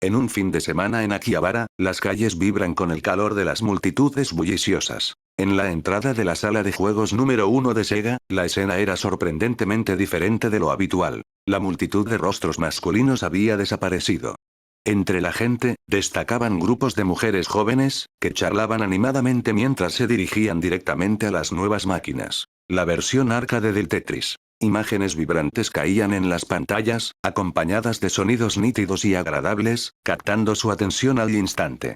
En un fin de semana en Akihabara, las calles vibran con el calor de las multitudes bulliciosas. En la entrada de la sala de juegos número 1 de Sega, la escena era sorprendentemente diferente de lo habitual. La multitud de rostros masculinos había desaparecido. Entre la gente, destacaban grupos de mujeres jóvenes, que charlaban animadamente mientras se dirigían directamente a las nuevas máquinas. La versión arcade del Tetris. Imágenes vibrantes caían en las pantallas, acompañadas de sonidos nítidos y agradables, captando su atención al instante.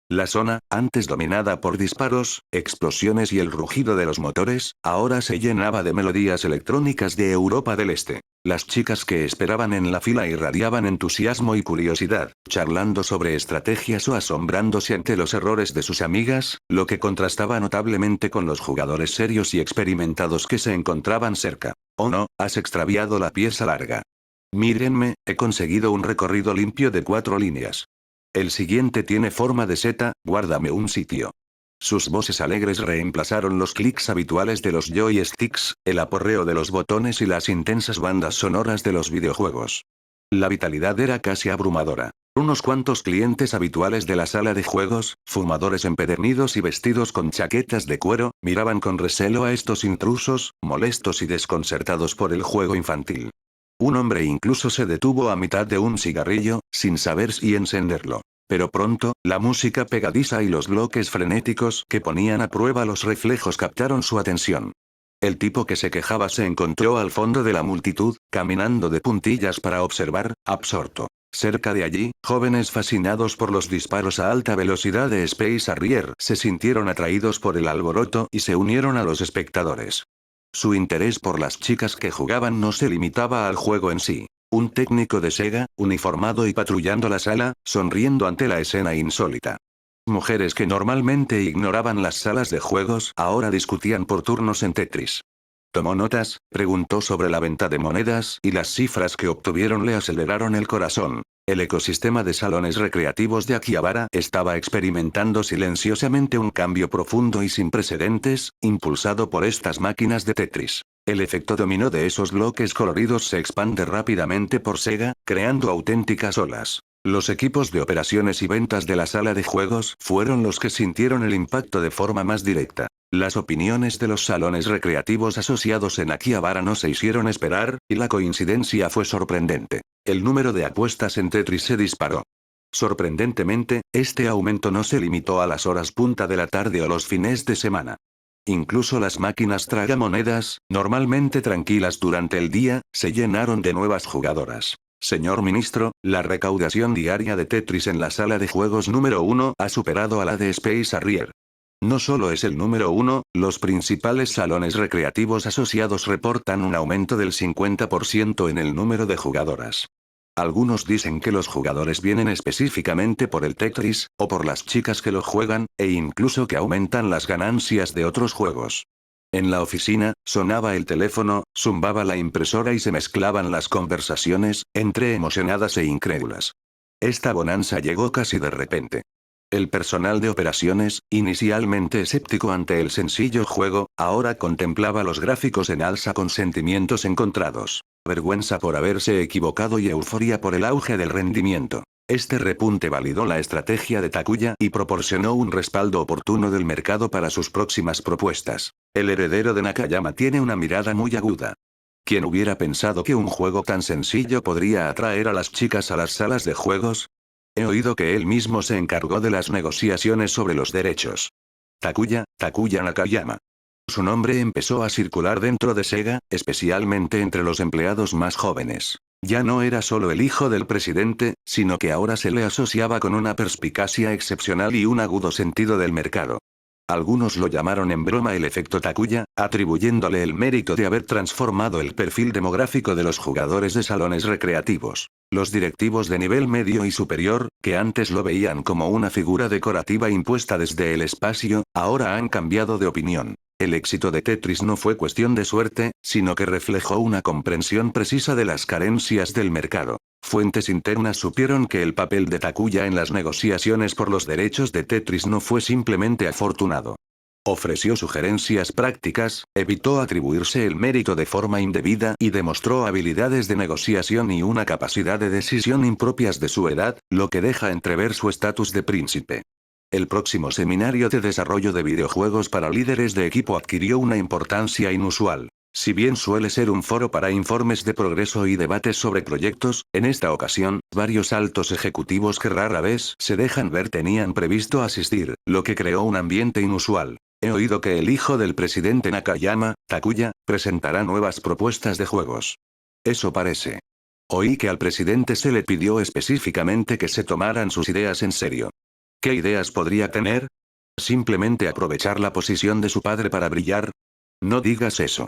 La zona, antes dominada por disparos, explosiones y el rugido de los motores, ahora se llenaba de melodías electrónicas de Europa del Este. Las chicas que esperaban en la fila irradiaban entusiasmo y curiosidad, charlando sobre estrategias o asombrándose ante los errores de sus amigas, lo que contrastaba notablemente con los jugadores serios y experimentados que se encontraban cerca. «Oh no, has extraviado la pieza larga. Mírenme, he conseguido un recorrido limpio de 4 líneas. El siguiente tiene forma de seta, guárdame un sitio». Sus voces alegres reemplazaron los clics habituales de los joysticks, el aporreo de los botones y las intensas bandas sonoras de los videojuegos. La vitalidad era casi abrumadora. Unos cuantos clientes habituales de la sala de juegos, fumadores empedernidos y vestidos con chaquetas de cuero, miraban con recelo a estos intrusos, molestos y desconcertados por el juego infantil. Un hombre incluso se detuvo a mitad de un cigarrillo, sin saber si encenderlo. Pero pronto, la música pegadiza y los bloques frenéticos que ponían a prueba los reflejos captaron su atención. El tipo que se quejaba se encontró al fondo de la multitud, caminando de puntillas para observar, absorto. Cerca de allí, jóvenes fascinados por los disparos a alta velocidad de Space Harrier se sintieron atraídos por el alboroto y se unieron a los espectadores. Su interés por las chicas que jugaban no se limitaba al juego en sí. Un técnico de Sega, uniformado y patrullando la sala, sonriendo ante la escena insólita. Mujeres que normalmente ignoraban las salas de juegos ahora discutían por turnos en Tetris. ¿Tomó notas? Preguntó sobre la venta de monedas y las cifras que obtuvieron le aceleraron el corazón. El ecosistema de salones recreativos de Akihabara estaba experimentando silenciosamente un cambio profundo y sin precedentes, impulsado por estas máquinas de Tetris. El efecto dominó de esos bloques coloridos se expande rápidamente por Sega, creando auténticas olas. Los equipos de operaciones y ventas de la sala de juegos fueron los que sintieron el impacto de forma más directa. Las opiniones de los salones recreativos asociados en Akihabara no se hicieron esperar, y la coincidencia fue sorprendente. El número de apuestas en Tetris se disparó. Sorprendentemente, este aumento no se limitó a las horas punta de la tarde o los fines de semana. Incluso las máquinas tragamonedas, normalmente tranquilas durante el día, se llenaron de nuevas jugadoras. Señor ministro, la recaudación diaria de Tetris en la sala de juegos número 1 ha superado a la de Space Harrier. No solo es el número 1, los principales salones recreativos asociados reportan un aumento del 50% en el número de jugadoras. Algunos dicen que los jugadores vienen específicamente por el Tetris, o por las chicas que lo juegan, e incluso que aumentan las ganancias de otros juegos. En la oficina, sonaba el teléfono, zumbaba la impresora y se mezclaban las conversaciones, entre emocionadas e incrédulas. Esta bonanza llegó casi de repente. El personal de operaciones, inicialmente escéptico ante el sencillo juego, ahora contemplaba los gráficos en alza con sentimientos encontrados. Vergüenza por haberse equivocado y euforia por el auge del rendimiento. Este repunte validó la estrategia de Takuya y proporcionó un respaldo oportuno del mercado para sus próximas propuestas. El heredero de Nakayama tiene una mirada muy aguda. ¿Quién hubiera pensado que un juego tan sencillo podría atraer a las chicas a las salas de juegos? He oído que él mismo se encargó de las negociaciones sobre los derechos. Takuya Nakayama. Su nombre empezó a circular dentro de Sega, especialmente entre los empleados más jóvenes. Ya no era solo el hijo del presidente, sino que ahora se le asociaba con una perspicacia excepcional y un agudo sentido del mercado. Algunos lo llamaron en broma el efecto Takuya, atribuyéndole el mérito de haber transformado el perfil demográfico de los jugadores de salones recreativos. Los directivos de nivel medio y superior, que antes lo veían como una figura decorativa impuesta desde el espacio, ahora han cambiado de opinión. El éxito de Tetris no fue cuestión de suerte, sino que reflejó una comprensión precisa de las carencias del mercado. Fuentes internas supieron que el papel de Takuya en las negociaciones por los derechos de Tetris no fue simplemente afortunado. Ofreció sugerencias prácticas, evitó atribuirse el mérito de forma indebida y demostró habilidades de negociación y una capacidad de decisión impropias de su edad, lo que deja entrever su estatus de príncipe. El próximo seminario de desarrollo de videojuegos para líderes de equipo adquirió una importancia inusual. Si bien suele ser un foro para informes de progreso y debates sobre proyectos, en esta ocasión, varios altos ejecutivos que rara vez se dejan ver tenían previsto asistir, lo que creó un ambiente inusual. He oído que el hijo del presidente Nakayama, Takuya, presentará nuevas propuestas de juegos. Eso parece. Oí que al presidente se le pidió específicamente que se tomaran sus ideas en serio. ¿Qué ideas podría tener? ¿Simplemente aprovechar la posición de su padre para brillar? No digas eso.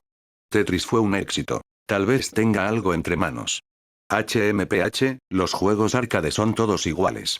Tetris fue un éxito. Tal vez tenga algo entre manos. HMPH, los juegos arcade son todos iguales.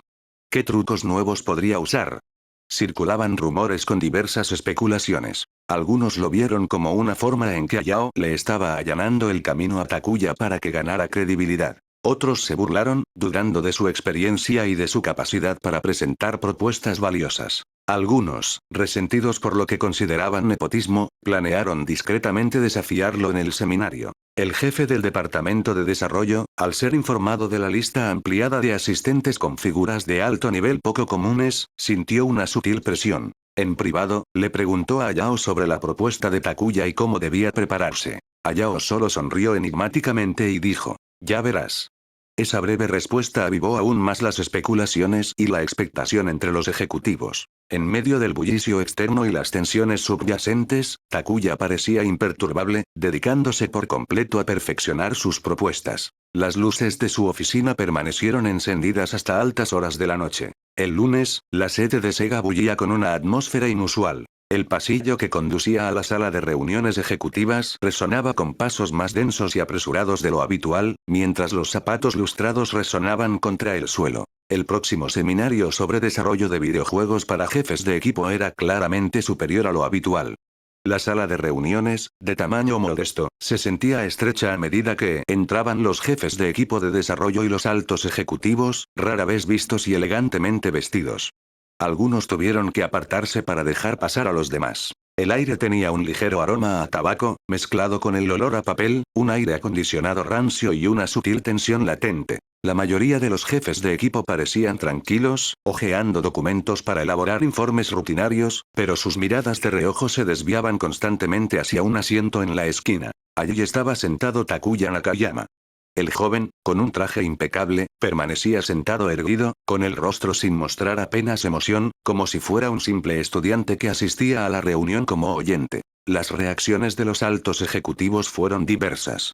¿Qué trucos nuevos podría usar? Circulaban rumores con diversas especulaciones. Algunos lo vieron como una forma en que Hayao le estaba allanando el camino a Takuya para que ganara credibilidad. Otros se burlaron, dudando de su experiencia y de su capacidad para presentar propuestas valiosas. Algunos, resentidos por lo que consideraban nepotismo, planearon discretamente desafiarlo en el seminario. El jefe del departamento de desarrollo, al ser informado de la lista ampliada de asistentes con figuras de alto nivel poco comunes, sintió una sutil presión. En privado, le preguntó a Hayao sobre la propuesta de Takuya y cómo debía prepararse. Hayao solo sonrió enigmáticamente y dijo: "Ya verás". Esa breve respuesta avivó aún más las especulaciones y la expectación entre los ejecutivos. En medio del bullicio externo y las tensiones subyacentes, Takuya parecía imperturbable, dedicándose por completo a perfeccionar sus propuestas. Las luces de su oficina permanecieron encendidas hasta altas horas de la noche. El lunes, la sede de Sega bullía con una atmósfera inusual. El pasillo que conducía a la sala de reuniones ejecutivas resonaba con pasos más densos y apresurados de lo habitual, mientras los zapatos lustrados resonaban contra el suelo. El próximo seminario sobre desarrollo de videojuegos para jefes de equipo era claramente superior a lo habitual. La sala de reuniones, de tamaño modesto, se sentía estrecha a medida que entraban los jefes de equipo de desarrollo y los altos ejecutivos, rara vez vistos y elegantemente vestidos. Algunos tuvieron que apartarse para dejar pasar a los demás. El aire tenía un ligero aroma a tabaco, mezclado con el olor a papel, un aire acondicionado rancio y una sutil tensión latente. La mayoría de los jefes de equipo parecían tranquilos, hojeando documentos para elaborar informes rutinarios, pero sus miradas de reojo se desviaban constantemente hacia un asiento en la esquina. Allí estaba sentado Takuya Nakayama. El joven, con un traje impecable, permanecía sentado erguido, con el rostro sin mostrar apenas emoción, como si fuera un simple estudiante que asistía a la reunión como oyente. Las reacciones de los altos ejecutivos fueron diversas.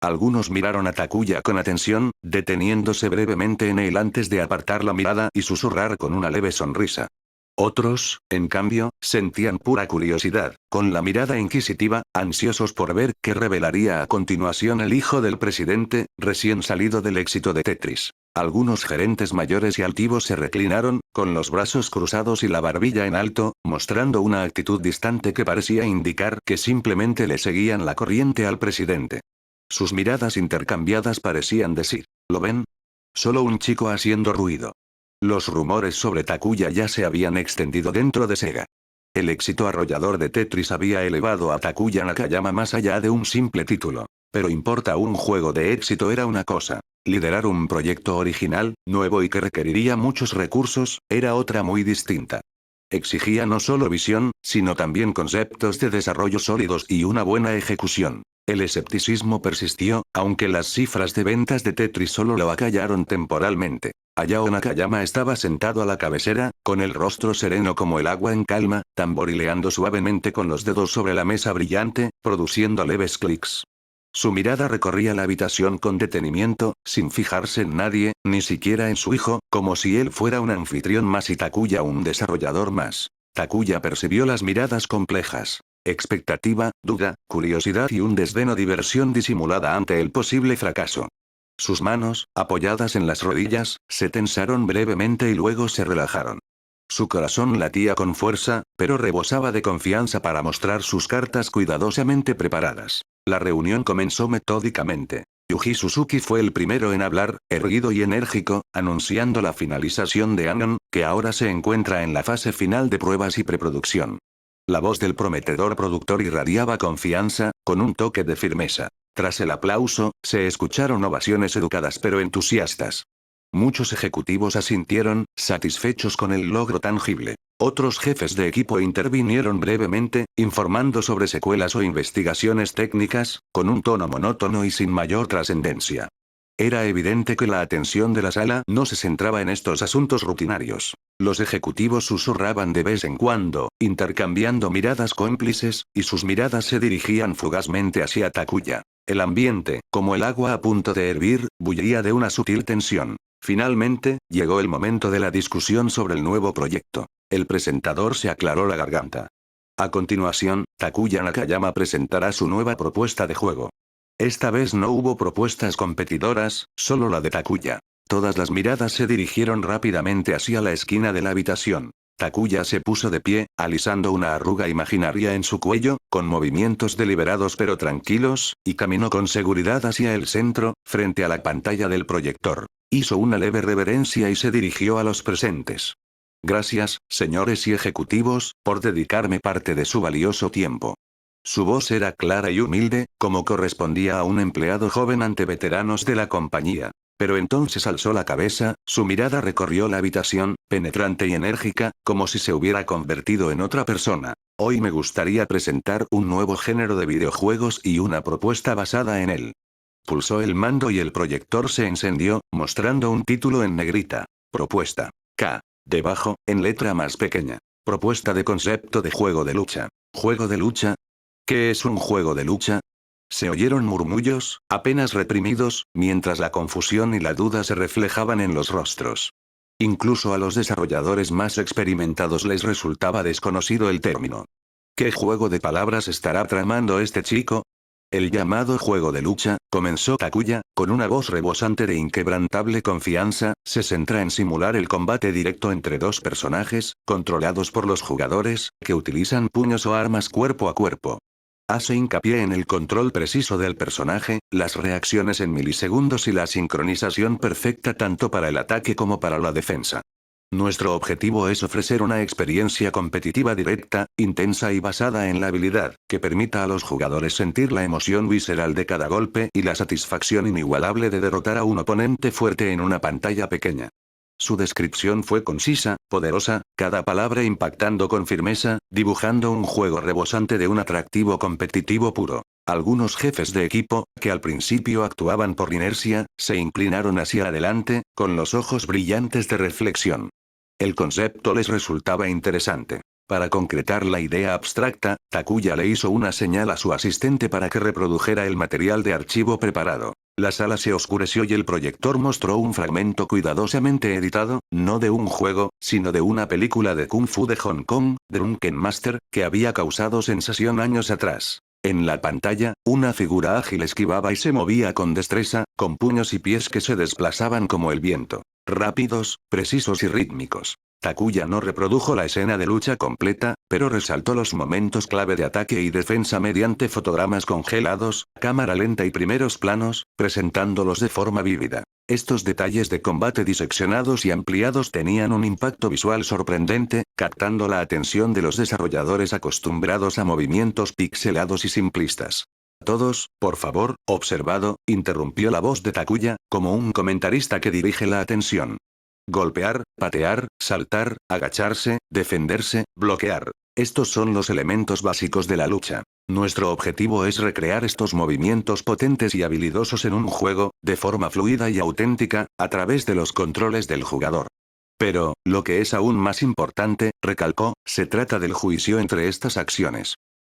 Algunos miraron a Takuya con atención, deteniéndose brevemente en él antes de apartar la mirada y susurrar con una leve sonrisa. Otros, en cambio, sentían pura curiosidad, con la mirada inquisitiva, ansiosos por ver qué revelaría a continuación el hijo del presidente, recién salido del éxito de Tetris. Algunos gerentes mayores y altivos se reclinaron, con los brazos cruzados y la barbilla en alto, mostrando una actitud distante que parecía indicar que simplemente le seguían la corriente al presidente. Sus miradas intercambiadas parecían decir: ¿lo ven? Solo un chico haciendo ruido. Los rumores sobre Takuya ya se habían extendido dentro de Sega. El éxito arrollador de Tetris había elevado a Takuya Nakayama más allá de un simple título. Pero importa, un juego de éxito era una cosa. Liderar un proyecto original, nuevo y que requeriría muchos recursos, era otra muy distinta. Exigía no solo visión, sino también conceptos de desarrollo sólidos y una buena ejecución. El escepticismo persistió, aunque las cifras de ventas de Tetris solo lo acallaron temporalmente. Hayao Nakayama estaba sentado a la cabecera, con el rostro sereno como el agua en calma, tamborileando suavemente con los dedos sobre la mesa brillante, produciendo leves clics. Su mirada recorría la habitación con detenimiento, sin fijarse en nadie, ni siquiera en su hijo, como si él fuera un anfitrión más y Takuya un desarrollador más. Takuya percibió las miradas complejas. Expectativa, duda, curiosidad y un desdén o diversión disimulada ante el posible fracaso. Sus manos, apoyadas en las rodillas, se tensaron brevemente y luego se relajaron. Su corazón latía con fuerza, pero rebosaba de confianza para mostrar sus cartas cuidadosamente preparadas. La reunión comenzó metódicamente. Yuji Suzuki fue el primero en hablar, erguido y enérgico, anunciando la finalización de Anon, que ahora se encuentra en la fase final de pruebas y preproducción. La voz del prometedor productor irradiaba confianza, con un toque de firmeza. Tras el aplauso, se escucharon ovaciones educadas pero entusiastas. Muchos ejecutivos asintieron, satisfechos con el logro tangible. Otros jefes de equipo intervinieron brevemente, informando sobre secuelas o investigaciones técnicas, con un tono monótono y sin mayor trascendencia. Era evidente que la atención de la sala no se centraba en estos asuntos rutinarios. Los ejecutivos susurraban de vez en cuando, intercambiando miradas cómplices, y sus miradas se dirigían fugazmente hacia Takuya. El ambiente, como el agua a punto de hervir, bullía de una sutil tensión. Finalmente, llegó el momento de la discusión sobre el nuevo proyecto. El presentador se aclaró la garganta. A continuación, Takuya Nakayama presentará su nueva propuesta de juego. Esta vez no hubo propuestas competidoras, solo la de Takuya. Todas las miradas se dirigieron rápidamente hacia la esquina de la habitación. Takuya se puso de pie, alisando una arruga imaginaria en su cuello, con movimientos deliberados pero tranquilos, y caminó con seguridad hacia el centro, frente a la pantalla del proyector. Hizo una leve reverencia y se dirigió a los presentes. Gracias, señores y ejecutivos, por dedicarme parte de su valioso tiempo. Su voz era clara y humilde, como correspondía a un empleado joven ante veteranos de la compañía. Pero entonces alzó la cabeza, su mirada recorrió la habitación, penetrante y enérgica, como si se hubiera convertido en otra persona. Hoy me gustaría presentar un nuevo género de videojuegos y una propuesta basada en él. Pulsó el mando y el proyector se encendió, mostrando un título en negrita. Propuesta. K. Debajo, en letra más pequeña. Propuesta de concepto de juego de lucha. ¿Juego de lucha? ¿Qué es un juego de lucha? Se oyeron murmullos, apenas reprimidos, mientras la confusión y la duda se reflejaban en los rostros. Incluso a los desarrolladores más experimentados les resultaba desconocido el término. ¿Qué juego de palabras estará tramando este chico? El llamado juego de lucha, comenzó Takuya, con una voz rebosante de inquebrantable confianza, se centra en simular el combate directo entre dos personajes, controlados por los jugadores, que utilizan puños o armas cuerpo a cuerpo. Hace hincapié en el control preciso del personaje, las reacciones en milisegundos y la sincronización perfecta tanto para el ataque como para la defensa. Nuestro objetivo es ofrecer una experiencia competitiva directa, intensa y basada en la habilidad, que permita a los jugadores sentir la emoción visceral de cada golpe y la satisfacción inigualable de derrotar a un oponente fuerte en una pantalla pequeña. Su descripción fue concisa, poderosa, cada palabra impactando con firmeza, dibujando un juego rebosante de un atractivo competitivo puro. Algunos jefes de equipo, que al principio actuaban por inercia, se inclinaron hacia adelante, con los ojos brillantes de reflexión. El concepto les resultaba interesante. Para concretar la idea abstracta, Takuya le hizo una señal a su asistente para que reprodujera el material de archivo preparado. La sala se oscureció y el proyector mostró un fragmento cuidadosamente editado, no de un juego, sino de una película de Kung Fu de Hong Kong, Drunken Master, que había causado sensación años atrás. En la pantalla, una figura ágil esquivaba y se movía con destreza, con puños y pies que se desplazaban como el viento. Rápidos, precisos y rítmicos. Takuya no reprodujo la escena de lucha completa, pero resaltó los momentos clave de ataque y defensa mediante fotogramas congelados, cámara lenta y primeros planos, presentándolos de forma vívida. Estos detalles de combate diseccionados y ampliados tenían un impacto visual sorprendente, captando la atención de los desarrolladores acostumbrados a movimientos pixelados y simplistas. Todos, por favor, observado, interrumpió la voz de Takuya, como un comentarista que dirige la atención. Golpear, patear, saltar, agacharse, defenderse, bloquear. Estos son los elementos básicos de la lucha. Nuestro objetivo es recrear estos movimientos potentes y habilidosos en un juego, de forma fluida y auténtica, a través de los controles del jugador. Pero, lo que es aún más importante, recalcó, se trata del juicio entre estas acciones.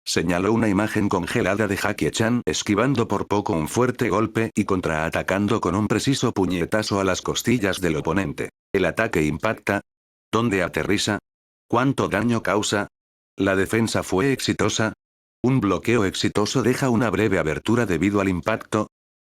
Señaló una imagen congelada de Jackie-chan esquivando por poco un fuerte golpe y contraatacando con un preciso puñetazo a las costillas del oponente. ¿El ataque impacta? ¿Dónde aterriza? ¿Cuánto daño causa? ¿La defensa fue exitosa? ¿Un bloqueo exitoso deja una breve abertura debido al impacto?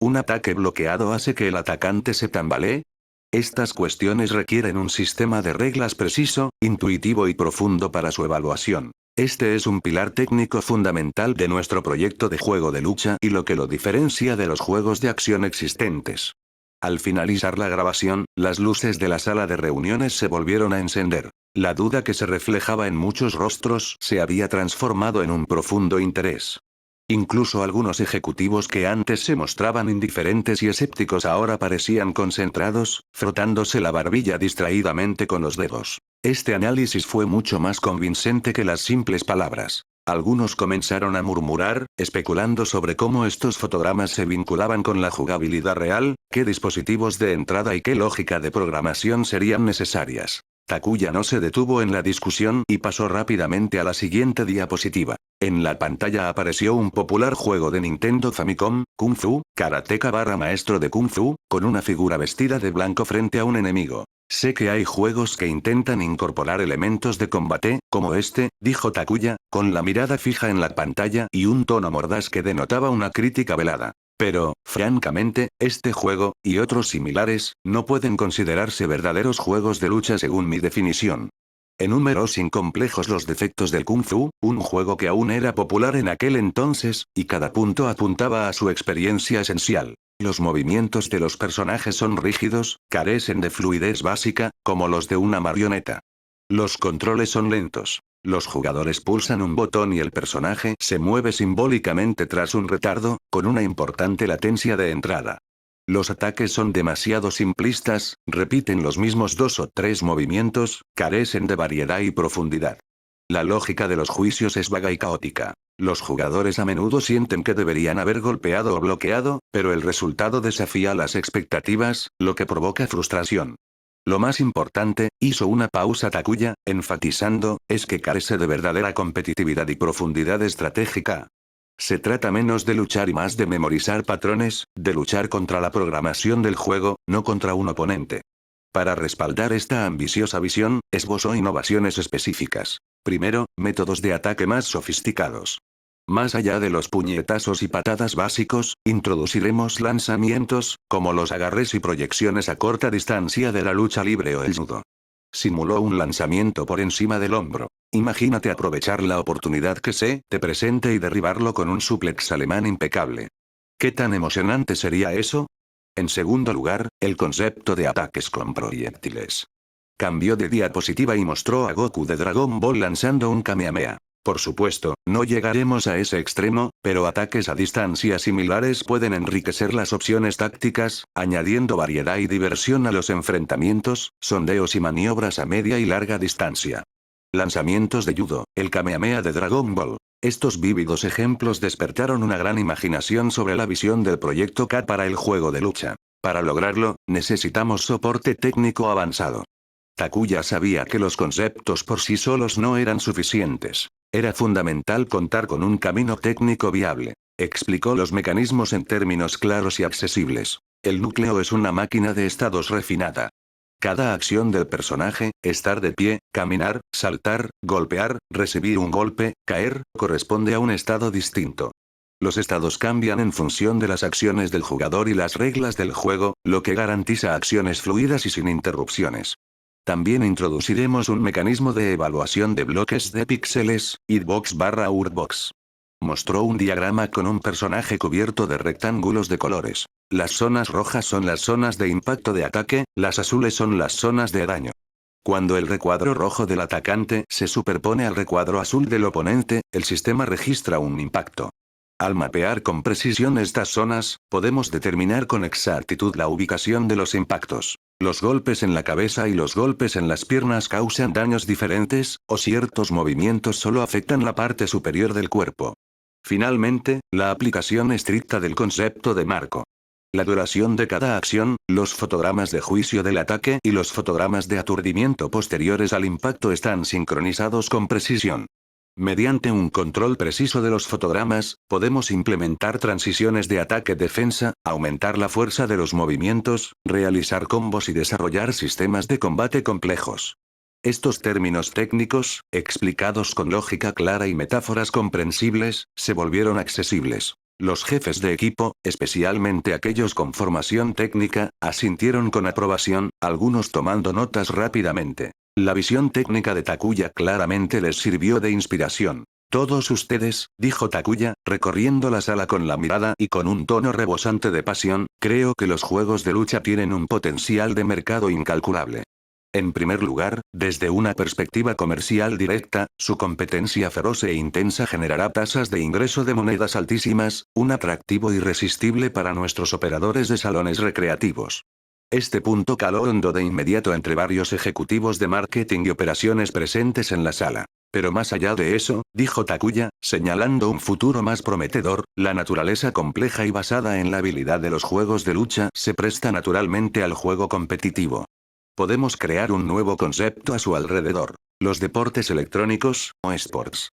¿Un ataque bloqueado hace que el atacante se tambalee? Estas cuestiones requieren un sistema de reglas preciso, intuitivo y profundo para su evaluación. Este es un pilar técnico fundamental de nuestro proyecto de juego de lucha y lo que lo diferencia de los juegos de acción existentes. Al finalizar la grabación, las luces de la sala de reuniones se volvieron a encender. La duda que se reflejaba en muchos rostros se había transformado en un profundo interés. Incluso algunos ejecutivos que antes se mostraban indiferentes y escépticos ahora parecían concentrados, frotándose la barbilla distraídamente con los dedos. Este análisis fue mucho más convincente que las simples palabras. Algunos comenzaron a murmurar, especulando sobre cómo estos fotogramas se vinculaban con la jugabilidad real, qué dispositivos de entrada y qué lógica de programación serían necesarias. Takuya no se detuvo en la discusión y pasó rápidamente a la siguiente diapositiva. En la pantalla apareció un popular juego de Nintendo Famicom, Kung Fu, karateka / maestro de Kung Fu, con una figura vestida de blanco frente a un enemigo. Sé que hay juegos que intentan incorporar elementos de combate, como este, dijo Takuya, con la mirada fija en la pantalla y un tono mordaz que denotaba una crítica velada. Pero, francamente, este juego, y otros similares, no pueden considerarse verdaderos juegos de lucha según mi definición. Enumeró sin complejos los defectos del Kung Fu, un juego que aún era popular en aquel entonces, y cada punto apuntaba a su experiencia esencial. Los movimientos de los personajes son rígidos, carecen de fluidez básica, como los de una marioneta. Los controles son lentos. Los jugadores pulsan un botón y el personaje se mueve simbólicamente tras un retardo, con una importante latencia de entrada. Los ataques son demasiado simplistas, repiten los mismos 2 o 3 movimientos, carecen de variedad y profundidad. La lógica de los juicios es vaga y caótica. Los jugadores a menudo sienten que deberían haber golpeado o bloqueado, pero el resultado desafía las expectativas, lo que provoca frustración. Lo más importante, hizo una pausa Takuya, enfatizando, es que carece de verdadera competitividad y profundidad estratégica. Se trata menos de luchar y más de memorizar patrones, de luchar contra la programación del juego, no contra un oponente. Para respaldar esta ambiciosa visión, esbozó innovaciones específicas. Primero, métodos de ataque más sofisticados. Más allá de los puñetazos y patadas básicos, introduciremos lanzamientos, como los agarres y proyecciones a corta distancia de la lucha libre o el judo. Simuló un lanzamiento por encima del hombro. Imagínate aprovechar la oportunidad que te presente y derribarlo con un suplex alemán impecable. ¿Qué tan emocionante sería eso? En segundo lugar, el concepto de ataques con proyectiles. Cambió de diapositiva y mostró a Goku de Dragon Ball lanzando un Kamehameha. Por supuesto, no llegaremos a ese extremo, pero ataques a distancias similares pueden enriquecer las opciones tácticas, añadiendo variedad y diversión a los enfrentamientos, sondeos y maniobras a media y larga distancia. Lanzamientos de judo, el Kamehameha de Dragon Ball. Estos vívidos ejemplos despertaron una gran imaginación sobre la visión del proyecto K para el juego de lucha. Para lograrlo, necesitamos soporte técnico avanzado. Takuya sabía que los conceptos por sí solos no eran suficientes. Era fundamental contar con un camino técnico viable. Explicó los mecanismos en términos claros y accesibles. El núcleo es una máquina de estados refinada. Cada acción del personaje, estar de pie, caminar, saltar, golpear, recibir un golpe, caer, corresponde a un estado distinto. Los estados cambian en función de las acciones del jugador y las reglas del juego, lo que garantiza acciones fluidas y sin interrupciones. También introduciremos un mecanismo de evaluación de bloques de píxeles, hitbox/outbox. Mostró un diagrama con un personaje cubierto de rectángulos de colores. Las zonas rojas son las zonas de impacto de ataque, las azules son las zonas de daño. Cuando el recuadro rojo del atacante se superpone al recuadro azul del oponente, el sistema registra un impacto. Al mapear con precisión estas zonas, podemos determinar con exactitud la ubicación de los impactos. Los golpes en la cabeza y los golpes en las piernas causan daños diferentes, o ciertos movimientos solo afectan la parte superior del cuerpo. Finalmente, la aplicación estricta del concepto de marco. La duración de cada acción, los fotogramas de juicio del ataque y los fotogramas de aturdimiento posteriores al impacto están sincronizados con precisión. Mediante un control preciso de los fotogramas, podemos implementar transiciones de ataque-defensa, aumentar la fuerza de los movimientos, realizar combos y desarrollar sistemas de combate complejos. Estos términos técnicos, explicados con lógica clara y metáforas comprensibles, se volvieron accesibles. Los jefes de equipo, especialmente aquellos con formación técnica, asintieron con aprobación, algunos tomando notas rápidamente. La visión técnica de Takuya claramente les sirvió de inspiración. Todos ustedes, dijo Takuya, recorriendo la sala con la mirada y con un tono rebosante de pasión, creo que los juegos de lucha tienen un potencial de mercado incalculable. En primer lugar, desde una perspectiva comercial directa, su competencia feroz e intensa generará tasas de ingreso de monedas altísimas, un atractivo irresistible para nuestros operadores de salones recreativos. Este punto caló hondo de inmediato entre varios ejecutivos de marketing y operaciones presentes en la sala. Pero más allá de eso, dijo Takuya, señalando un futuro más prometedor, la naturaleza compleja y basada en la habilidad de los juegos de lucha se presta naturalmente al juego competitivo. Podemos crear un nuevo concepto a su alrededor. Los deportes electrónicos, o esports.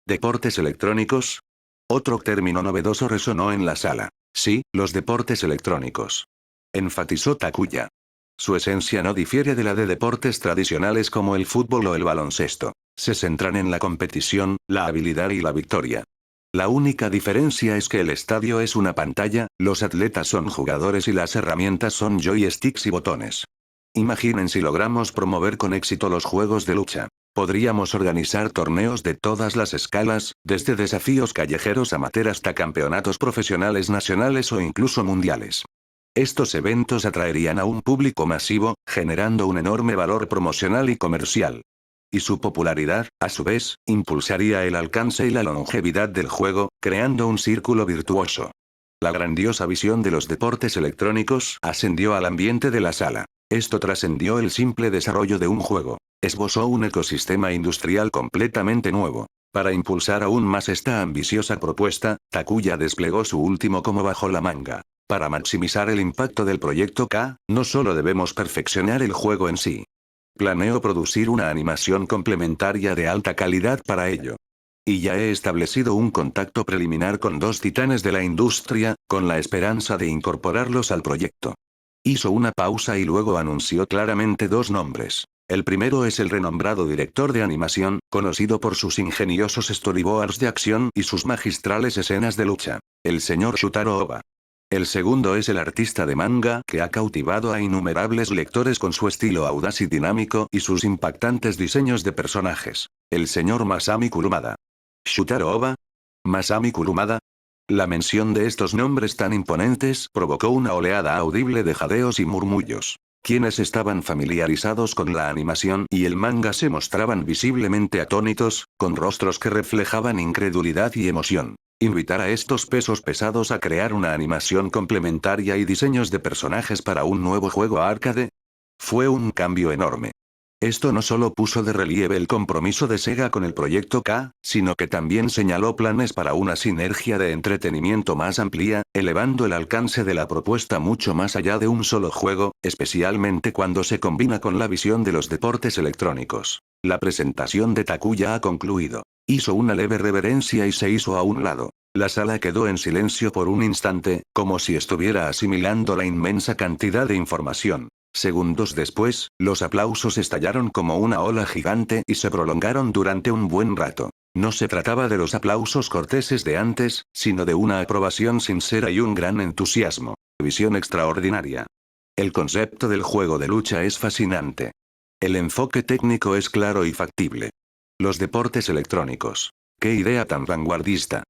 ¿Deportes electrónicos? Otro término novedoso resonó en la sala. Sí, los deportes electrónicos. Enfatizó Takuya. Su esencia no difiere de la de deportes tradicionales como el fútbol o el baloncesto. Se centran en la competición, la habilidad y la victoria. La única diferencia es que el estadio es una pantalla, los atletas son jugadores y las herramientas son joysticks y botones. Imaginen si logramos promover con éxito los juegos de lucha. Podríamos organizar torneos de todas las escalas, desde desafíos callejeros amateur hasta campeonatos profesionales nacionales o incluso mundiales. Estos eventos atraerían a un público masivo, generando un enorme valor promocional y comercial. Y su popularidad, a su vez, impulsaría el alcance y la longevidad del juego, creando un círculo virtuoso. La grandiosa visión de los deportes electrónicos ascendió al ambiente de la sala. Esto trascendió el simple desarrollo de un juego. Esbozó un ecosistema industrial completamente nuevo. Para impulsar aún más esta ambiciosa propuesta, Takuya desplegó su último como bajo la manga. Para maximizar el impacto del proyecto K, no solo debemos perfeccionar el juego en sí. Planeo producir una animación complementaria de alta calidad para ello. Y ya he establecido un contacto preliminar con dos titanes de la industria, con la esperanza de incorporarlos al proyecto. Hizo una pausa y luego anunció claramente dos nombres. El primero es el renombrado director de animación, conocido por sus ingeniosos storyboards de acción y sus magistrales escenas de lucha. El señor Shutaro Oba. El segundo es el artista de manga que ha cautivado a innumerables lectores con su estilo audaz y dinámico y sus impactantes diseños de personajes. El señor Masami Kurumada. ¿Shutaro Oba? ¿Masami Kurumada? La mención de estos nombres tan imponentes provocó una oleada audible de jadeos y murmullos. Quienes estaban familiarizados con la animación y el manga se mostraban visiblemente atónitos, con rostros que reflejaban incredulidad y emoción. Invitar a estos pesos pesados a crear una animación complementaria y diseños de personajes para un nuevo juego arcade fue un cambio enorme. Esto no solo puso de relieve el compromiso de Sega con el proyecto K, sino que también señaló planes para una sinergia de entretenimiento más amplia, elevando el alcance de la propuesta mucho más allá de un solo juego, especialmente cuando se combina con la visión de los deportes electrónicos. La presentación de Takuya ha concluido. Hizo una leve reverencia y se hizo a un lado. La sala quedó en silencio por un instante, como si estuviera asimilando la inmensa cantidad de información. Segundos después, los aplausos estallaron como una ola gigante y se prolongaron durante un buen rato. No se trataba de los aplausos corteses de antes, sino de una aprobación sincera y un gran entusiasmo. Visión extraordinaria. El concepto del juego de lucha es fascinante. El enfoque técnico es claro y factible. Los deportes electrónicos. ¡Qué idea tan vanguardista!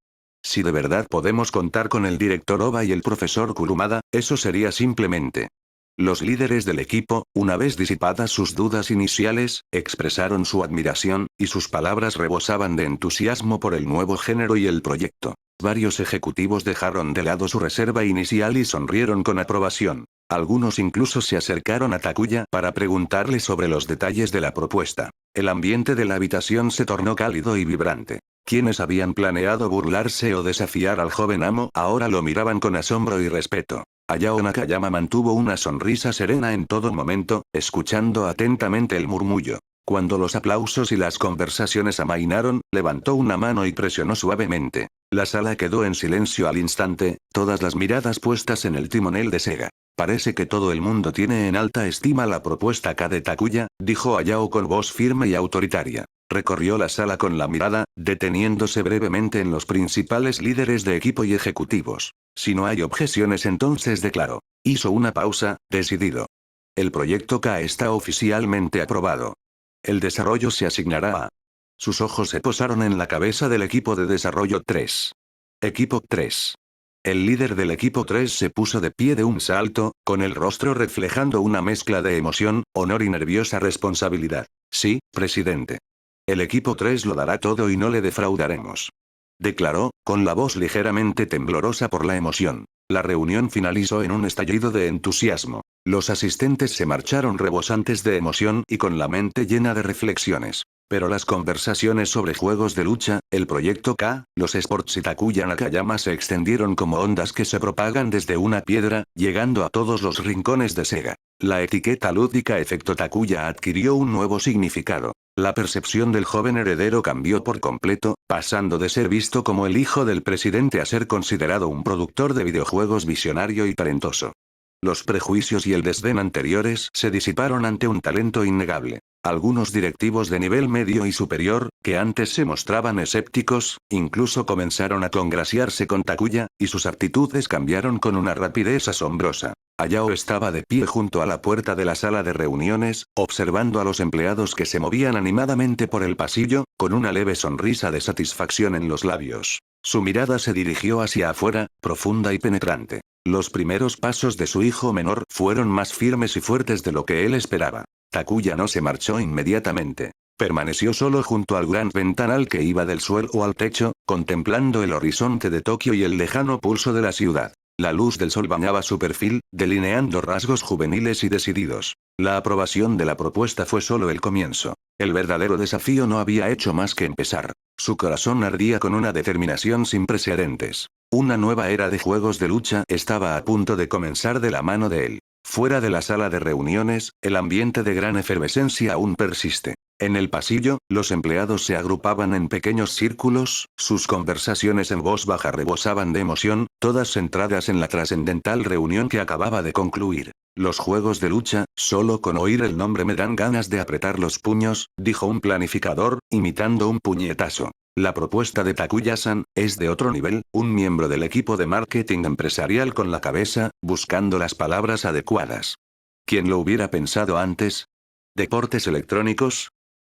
Si de verdad podemos contar con el director Oba y el profesor Kurumada, eso sería simplemente. Los líderes del equipo, una vez disipadas sus dudas iniciales, expresaron su admiración, y sus palabras rebosaban de entusiasmo por el nuevo género y el proyecto. Varios ejecutivos dejaron de lado su reserva inicial y sonrieron con aprobación. Algunos incluso se acercaron a Takuya para preguntarle sobre los detalles de la propuesta. El ambiente de la habitación se tornó cálido y vibrante. Quienes habían planeado burlarse o desafiar al joven amo ahora lo miraban con asombro y respeto. Hayao Nakayama mantuvo una sonrisa serena en todo momento, escuchando atentamente el murmullo. Cuando los aplausos y las conversaciones amainaron, levantó una mano y presionó suavemente. La sala quedó en silencio al instante, todas las miradas puestas en el timonel de Sega. Parece que todo el mundo tiene en alta estima la propuesta K de Takuya, dijo Hayao con voz firme y autoritaria. Recorrió la sala con la mirada, deteniéndose brevemente en los principales líderes de equipo y ejecutivos. Si no hay objeciones entonces declaró. Hizo una pausa, decidido. El proyecto K está oficialmente aprobado. El desarrollo se asignará a... Sus ojos se posaron en la cabeza del equipo de desarrollo 3. Equipo 3. El líder del equipo 3 se puso de pie de un salto, con el rostro reflejando una mezcla de emoción, honor y nerviosa responsabilidad. Sí, presidente. El equipo 3 lo dará todo y no le defraudaremos. Declaró, con la voz ligeramente temblorosa por la emoción. La reunión finalizó en un estallido de entusiasmo. Los asistentes se marcharon rebosantes de emoción y con la mente llena de reflexiones. Pero las conversaciones sobre juegos de lucha, el proyecto K, los esports y Takuya Nakayama se extendieron como ondas que se propagan desde una piedra, llegando a todos los rincones de Sega. La etiqueta lúdica efecto Takuya adquirió un nuevo significado. La percepción del joven heredero cambió por completo, pasando de ser visto como el hijo del presidente a ser considerado un productor de videojuegos visionario y talentoso. Los prejuicios y el desdén anteriores se disiparon ante un talento innegable. Algunos directivos de nivel medio y superior, que antes se mostraban escépticos, incluso comenzaron a congraciarse con Takuya, y sus actitudes cambiaron con una rapidez asombrosa. Hayao estaba de pie junto a la puerta de la sala de reuniones, observando a los empleados que se movían animadamente por el pasillo, con una leve sonrisa de satisfacción en los labios. Su mirada se dirigió hacia afuera, profunda y penetrante. Los primeros pasos de su hijo menor fueron más firmes y fuertes de lo que él esperaba. Takuya no se marchó inmediatamente. Permaneció solo junto al gran ventanal que iba del suelo al techo, contemplando el horizonte de Tokio y el lejano pulso de la ciudad. La luz del sol bañaba su perfil, delineando rasgos juveniles y decididos. La aprobación de la propuesta fue solo el comienzo. El verdadero desafío no había hecho más que empezar. Su corazón ardía con una determinación sin precedentes. Una nueva era de juegos de lucha estaba a punto de comenzar de la mano de él. Fuera de la sala de reuniones, el ambiente de gran efervescencia aún persiste. En el pasillo, los empleados se agrupaban en pequeños círculos, sus conversaciones en voz baja rebosaban de emoción, todas centradas en la trascendental reunión que acababa de concluir. Los juegos de lucha, solo con oír el nombre me dan ganas de apretar los puños, dijo un planificador, imitando un puñetazo. La propuesta de Takuya-san es de otro nivel, un miembro del equipo de marketing empresarial con la cabeza, buscando las palabras adecuadas. ¿Quién lo hubiera pensado antes? ¿Deportes electrónicos?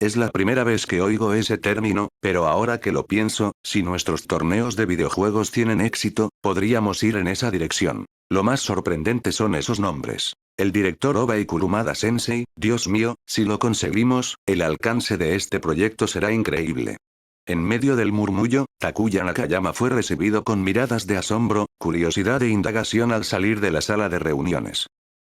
Es la primera vez que oigo ese término, pero ahora que lo pienso, si nuestros torneos de videojuegos tienen éxito, podríamos ir en esa dirección. Lo más sorprendente son esos nombres. El director Oba y Kurumada Sensei, Dios mío, si lo conseguimos, el alcance de este proyecto será increíble. En medio del murmullo, Takuya Nakayama fue recibido con miradas de asombro, curiosidad e indagación al salir de la sala de reuniones.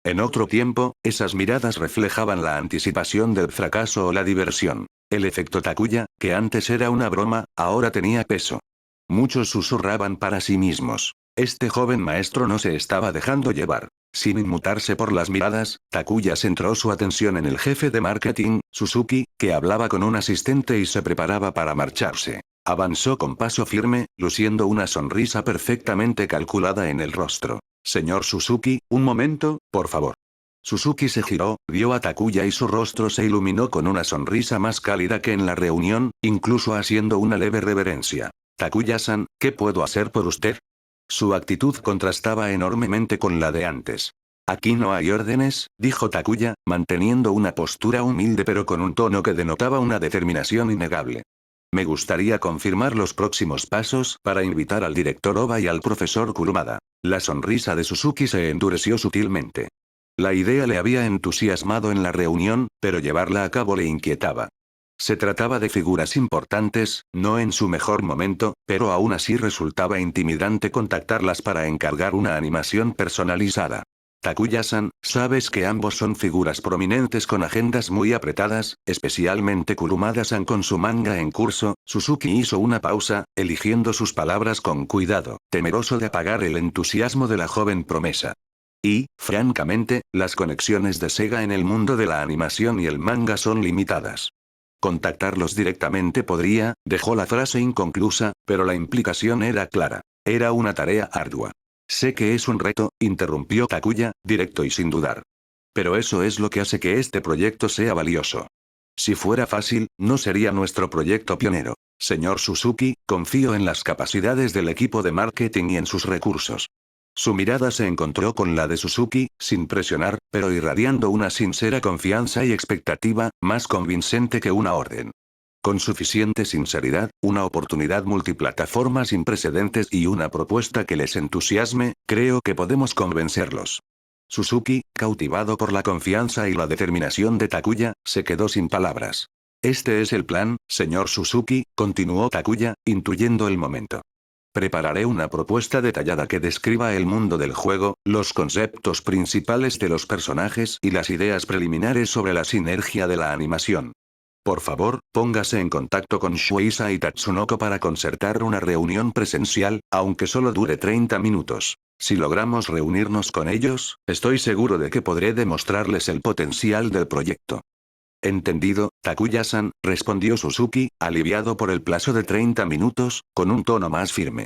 En otro tiempo, esas miradas reflejaban la anticipación del fracaso o la diversión. El efecto Takuya, que antes era una broma, ahora tenía peso. Muchos susurraban para sí mismos. Este joven maestro no se estaba dejando llevar. Sin inmutarse por las miradas, Takuya centró su atención en el jefe de marketing, Suzuki, que hablaba con un asistente y se preparaba para marcharse. Avanzó con paso firme, luciendo una sonrisa perfectamente calculada en el rostro. Señor Suzuki, un momento, por favor. Suzuki se giró, vio a Takuya y su rostro se iluminó con una sonrisa más cálida que en la reunión, incluso haciendo una leve reverencia. Takuya-san, ¿qué puedo hacer por usted? Su actitud contrastaba enormemente con la de antes. Aquí no hay órdenes, dijo Takuya, manteniendo una postura humilde pero con un tono que denotaba una determinación innegable. Me gustaría confirmar los próximos pasos para invitar al director Oba y al profesor Kurumada. La sonrisa de Suzuki se endureció sutilmente. La idea le había entusiasmado en la reunión, pero llevarla a cabo le inquietaba. Se trataba de figuras importantes, no en su mejor momento, pero aún así resultaba intimidante contactarlas para encargar una animación personalizada. Takuya-san, sabes que ambos son figuras prominentes con agendas muy apretadas, especialmente Kurumada-san con su manga en curso. Suzuki hizo una pausa, eligiendo sus palabras con cuidado, temeroso de apagar el entusiasmo de la joven promesa. Y, francamente, las conexiones de Sega en el mundo de la animación y el manga son limitadas. Contactarlos directamente podría, dejó la frase inconclusa, pero la implicación era clara. Era una tarea ardua. Sé que es un reto, interrumpió Takuya, directo y sin dudar. Pero eso es lo que hace que este proyecto sea valioso. Si fuera fácil, no sería nuestro proyecto pionero. Señor Suzuki, confío en las capacidades del equipo de marketing y en sus recursos. Su mirada se encontró con la de Suzuki, sin presionar, pero irradiando una sincera confianza y expectativa, más convincente que una orden. Con suficiente sinceridad, una oportunidad multiplataforma sin precedentes y una propuesta que les entusiasme, creo que podemos convencerlos. Suzuki, cautivado por la confianza y la determinación de Takuya, se quedó sin palabras. Este es el plan, señor Suzuki, continuó Takuya, intuyendo el momento. Prepararé una propuesta detallada que describa el mundo del juego, los conceptos principales de los personajes y las ideas preliminares sobre la sinergia de la animación. Por favor, póngase en contacto con Shueisha y Tatsunoko para concertar una reunión presencial, aunque solo dure 30 minutos. Si logramos reunirnos con ellos, estoy seguro de que podré demostrarles el potencial del proyecto. Entendido, Takuya-san, respondió Suzuki, aliviado por el plazo de 30 minutos, con un tono más firme.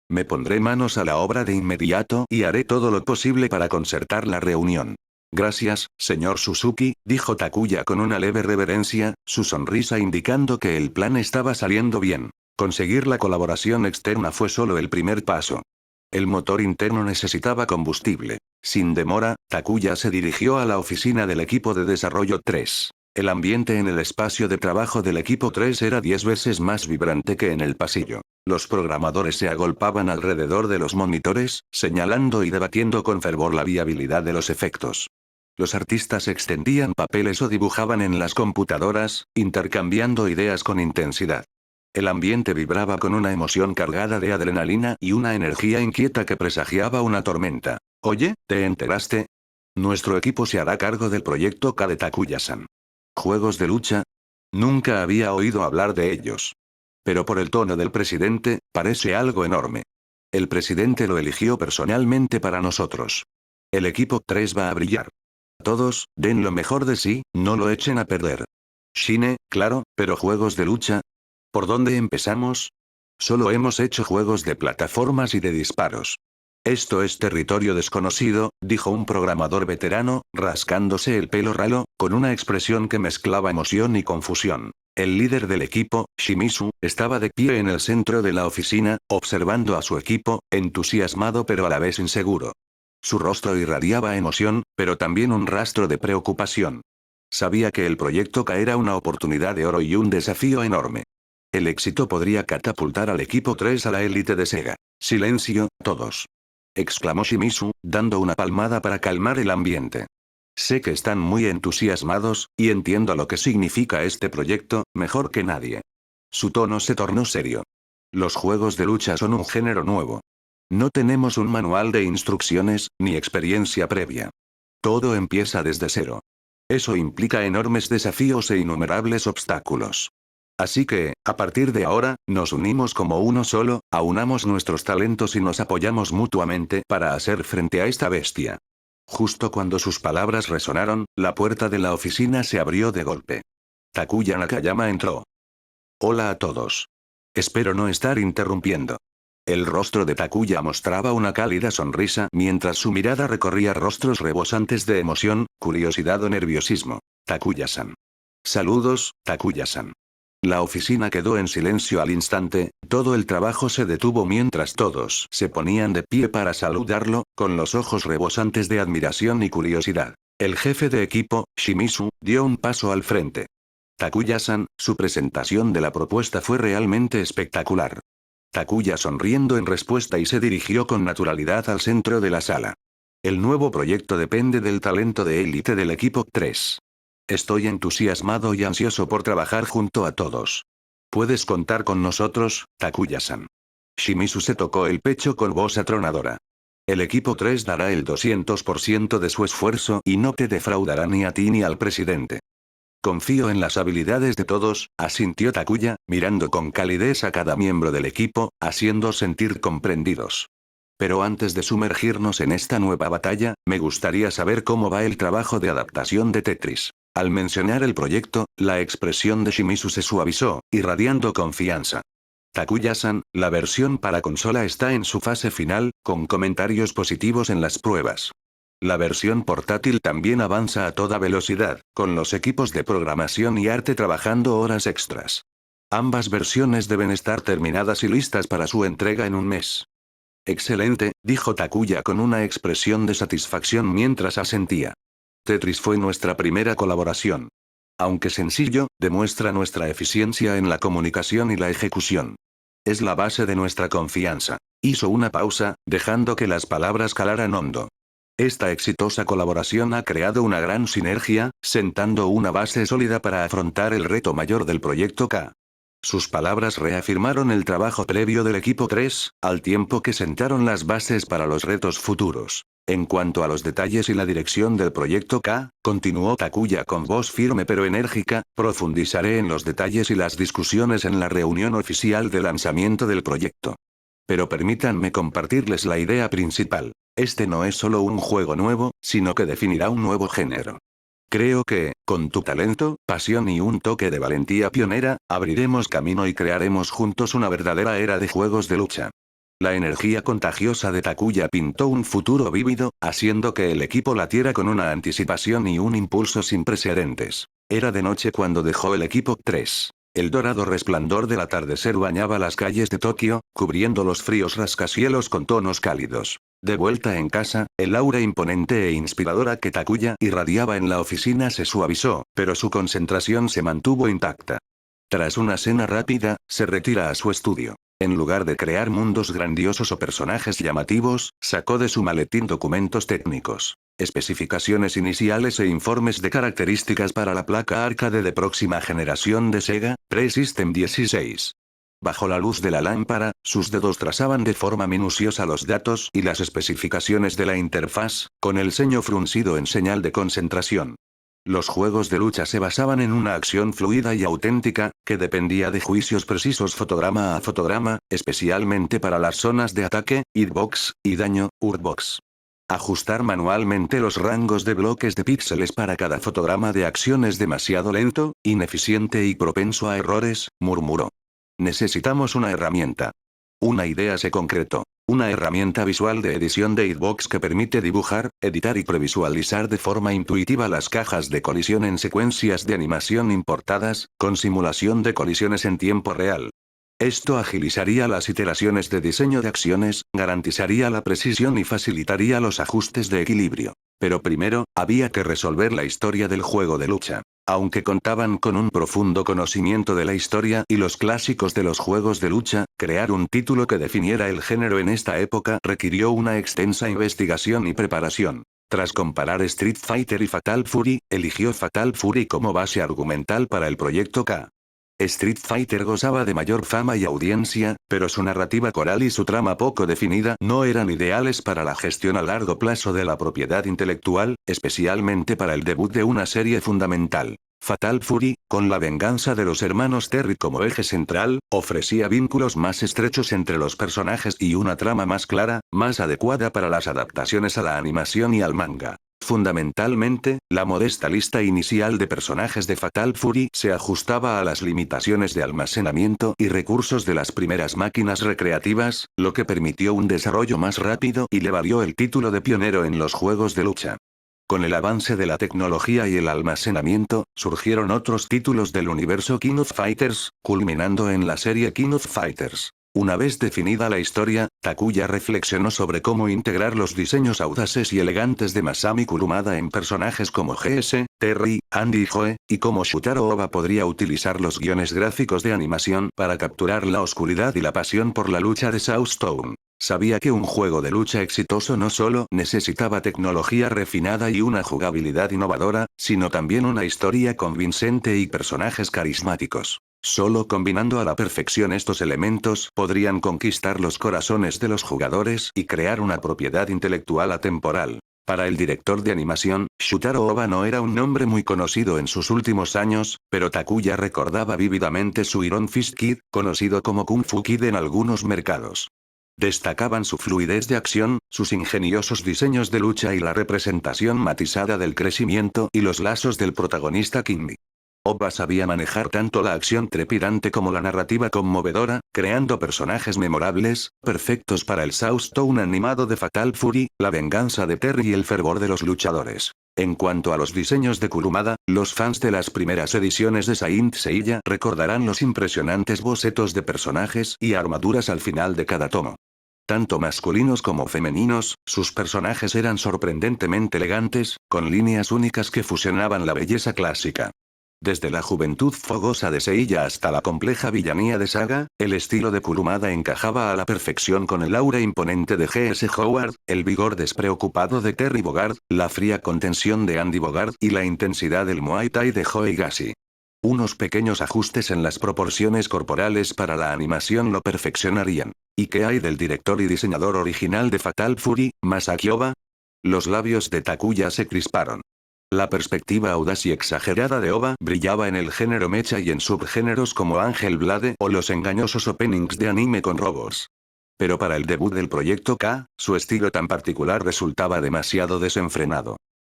Me pondré manos a la obra de inmediato y haré todo lo posible para concertar la reunión. Gracias, señor Suzuki, dijo Takuya con una leve reverencia, su sonrisa indicando que el plan estaba saliendo bien. Conseguir la colaboración externa fue solo el primer paso. El motor interno necesitaba combustible. Sin demora, Takuya se dirigió a la oficina del equipo de desarrollo 3. El ambiente en el espacio de trabajo del equipo 3 era 10 veces más vibrante que en el pasillo. Los programadores se agolpaban alrededor de los monitores, señalando y debatiendo con fervor la viabilidad de los efectos. Los artistas extendían papeles o dibujaban en las computadoras, intercambiando ideas con intensidad. El ambiente vibraba con una emoción cargada de adrenalina y una energía inquieta que presagiaba una tormenta. Oye, ¿te enteraste? Nuestro equipo se hará cargo del proyecto K de Takuya-san. ¿Juegos de lucha? Nunca había oído hablar de ellos. Pero por el tono del presidente, parece algo enorme. El presidente lo eligió personalmente para nosotros. El equipo 3 va a brillar. Todos, den lo mejor de sí, no lo echen a perder. Shine, claro, pero juegos de lucha. ¿Por dónde empezamos? Solo hemos hecho juegos de plataformas y de disparos. Esto es territorio desconocido, dijo un programador veterano, rascándose el pelo ralo, con una expresión que mezclaba emoción y confusión. El líder del equipo, Shimizu, estaba de pie en el centro de la oficina, observando a su equipo, entusiasmado pero a la vez inseguro. Su rostro irradiaba emoción, pero también un rastro de preocupación. Sabía que el proyecto K era una oportunidad de oro y un desafío enorme. El éxito podría catapultar al equipo 3 a la élite de Sega. Silencio, todos. Exclamó Shimizu, dando una palmada para calmar el ambiente. Sé que están muy entusiasmados, y entiendo lo que significa este proyecto, mejor que nadie. Su tono se tornó serio. Los juegos de lucha son un género nuevo. No tenemos un manual de instrucciones, ni experiencia previa. Todo empieza desde cero. Eso implica enormes desafíos e innumerables obstáculos. Así que, a partir de ahora, nos unimos como uno solo, aunamos nuestros talentos y nos apoyamos mutuamente para hacer frente a esta bestia. Justo cuando sus palabras resonaron, la puerta de la oficina se abrió de golpe. Takuya Nakayama entró. Hola a todos. Espero no estar interrumpiendo. El rostro de Takuya mostraba una cálida sonrisa mientras su mirada recorría rostros rebosantes de emoción, curiosidad o nerviosismo. Takuya-san. Saludos, Takuya-san. La oficina quedó en silencio al instante, todo el trabajo se detuvo mientras todos se ponían de pie para saludarlo, con los ojos rebosantes de admiración y curiosidad. El jefe de equipo, Shimizu, dio un paso al frente. Takuya-san, su presentación de la propuesta fue realmente espectacular. Takuya sonriendo en respuesta y se dirigió con naturalidad al centro de la sala. El nuevo proyecto depende del talento de élite del equipo 3. Estoy entusiasmado y ansioso por trabajar junto a todos. Puedes contar con nosotros, Takuya-san. Shimizu se tocó el pecho con voz atronadora. El equipo 3 dará el 200% de su esfuerzo y no te defraudará ni a ti ni al presidente. Confío en las habilidades de todos, asintió Takuya, mirando con calidez a cada miembro del equipo, haciendo sentir comprendidos. Pero antes de sumergirnos en esta nueva batalla, me gustaría saber cómo va el trabajo de adaptación de Tetris. Al mencionar el proyecto, la expresión de Shimizu se suavizó, irradiando confianza. Takuya-san, la versión para consola está en su fase final, con comentarios positivos en las pruebas. La versión portátil también avanza a toda velocidad, con los equipos de programación y arte trabajando horas extras. Ambas versiones deben estar terminadas y listas para su entrega en un mes. Excelente, dijo Takuya con una expresión de satisfacción mientras asentía. Tetris fue nuestra primera colaboración. aunque sencillo, demuestra nuestra eficiencia en la comunicación y la ejecución. Es la base de nuestra confianza. Hizo una pausa, dejando que las palabras calaran hondo. Esta exitosa colaboración ha creado una gran sinergia, sentando una base sólida para afrontar el reto mayor del proyecto K. Sus palabras reafirmaron el trabajo previo del equipo 3, al tiempo que sentaron las bases para los retos futuros. En cuanto a los detalles y la dirección del proyecto K, continuó Takuya con voz firme pero enérgica, profundizaré en los detalles y las discusiones en la reunión oficial de lanzamiento del proyecto. Pero permítanme compartirles la idea principal. Este no es solo un juego nuevo, sino que definirá un nuevo género. Creo que, con tu talento, pasión y un toque de valentía pionera, abriremos camino y crearemos juntos una verdadera era de juegos de lucha. La energía contagiosa de Takuya pintó un futuro vívido, haciendo que el equipo latiera con una anticipación y un impulso sin precedentes. Era de noche cuando dejó el equipo 3. El dorado resplandor del atardecer bañaba las calles de Tokio, cubriendo los fríos rascacielos con tonos cálidos. De vuelta en casa, el aura imponente e inspiradora que Takuya irradiaba en la oficina se suavizó, pero su concentración se mantuvo intacta. Tras una cena rápida, se retira a su estudio. En lugar de crear mundos grandiosos o personajes llamativos, sacó de su maletín documentos técnicos, especificaciones iniciales e informes de características para la placa arcade de próxima generación de Sega, Pre-System 16. Bajo la luz de la lámpara, sus dedos trazaban de forma minuciosa los datos y las especificaciones de la interfaz, con el ceño fruncido en señal de concentración. Los juegos de lucha se basaban en una acción fluida y auténtica, que dependía de juicios precisos fotograma a fotograma, especialmente para las zonas de ataque, hitbox, y daño, hurtbox. Ajustar manualmente los rangos de bloques de píxeles para cada fotograma de acción es demasiado lento, ineficiente y propenso a errores, murmuró. Necesitamos una herramienta. Una idea se concretó. Una herramienta visual de edición de hitbox que permite dibujar, editar y previsualizar de forma intuitiva las cajas de colisión en secuencias de animación importadas, con simulación de colisiones en tiempo real. Esto agilizaría las iteraciones de diseño de acciones, garantizaría la precisión y facilitaría los ajustes de equilibrio. Pero primero, había que resolver la historia del juego de lucha. Aunque contaban con un profundo conocimiento de la historia y los clásicos de los juegos de lucha, crear un título que definiera el género en esta época requirió una extensa investigación y preparación. Tras comparar Street Fighter y Fatal Fury, eligió Fatal Fury como base argumental para el proyecto K. Street Fighter gozaba de mayor fama y audiencia, pero su narrativa coral y su trama poco definida no eran ideales para la gestión a largo plazo de la propiedad intelectual, especialmente para el debut de una serie fundamental. Fatal Fury, con la venganza de los hermanos Terry como eje central, ofrecía vínculos más estrechos entre los personajes y una trama más clara, más adecuada para las adaptaciones a la animación y al manga. Fundamentalmente, la modesta lista inicial de personajes de Fatal Fury se ajustaba a las limitaciones de almacenamiento y recursos de las primeras máquinas recreativas, lo que permitió un desarrollo más rápido y le valió el título de pionero en los juegos de lucha. Con el avance de la tecnología y el almacenamiento, surgieron otros títulos del universo King of Fighters, culminando en la serie King of Fighters. Una vez definida la historia, Takuya reflexionó sobre cómo integrar los diseños audaces y elegantes de Masami Kurumada en personajes como GS, Terry, Andy y Joe, y cómo Shutaro Oba podría utilizar los guiones gráficos de animación para capturar la oscuridad y la pasión por la lucha de Southstone. Sabía que un juego de lucha exitoso no solo necesitaba tecnología refinada y una jugabilidad innovadora, sino también una historia convincente y personajes carismáticos. Solo combinando a la perfección estos elementos podrían conquistar los corazones de los jugadores y crear una propiedad intelectual atemporal. Para el director de animación, Shutaro Oba no era un nombre muy conocido en sus últimos años, pero Takuya recordaba vívidamente su Iron Fist Kid, conocido como Kung Fu Kid en algunos mercados. Destacaban su fluidez de acción, sus ingeniosos diseños de lucha y la representación matizada del crecimiento y los lazos del protagonista Kimmy. Oba sabía manejar tanto la acción trepidante como la narrativa conmovedora, creando personajes memorables, perfectos para el Southstone animado de Fatal Fury, la venganza de Terry y el fervor de los luchadores. En cuanto a los diseños de Kurumada, los fans de las primeras ediciones de Saint Seiya recordarán los impresionantes bocetos de personajes y armaduras al final de cada tomo. Tanto masculinos como femeninos, sus personajes eran sorprendentemente elegantes, con líneas únicas que fusionaban la belleza clásica. Desde la juventud fogosa de Seiya hasta la compleja villanía de Saga, el estilo de Kurumada encajaba a la perfección con el aura imponente de G.S. Howard, el vigor despreocupado de Terry Bogard, la fría contención de Andy Bogard y la intensidad del Muay Thai de Joe Higashi. Unos pequeños ajustes en las proporciones corporales para la animación lo perfeccionarían. ¿Y qué hay del director y diseñador original de Fatal Fury, Masaki Oba? Los labios de Takuya se crisparon. La perspectiva audaz y exagerada de Oba brillaba en el género mecha y en subgéneros como Angel Blade o los engañosos openings de anime con robots. Pero para el debut del proyecto K, su estilo tan particular resultaba demasiado desenfrenado.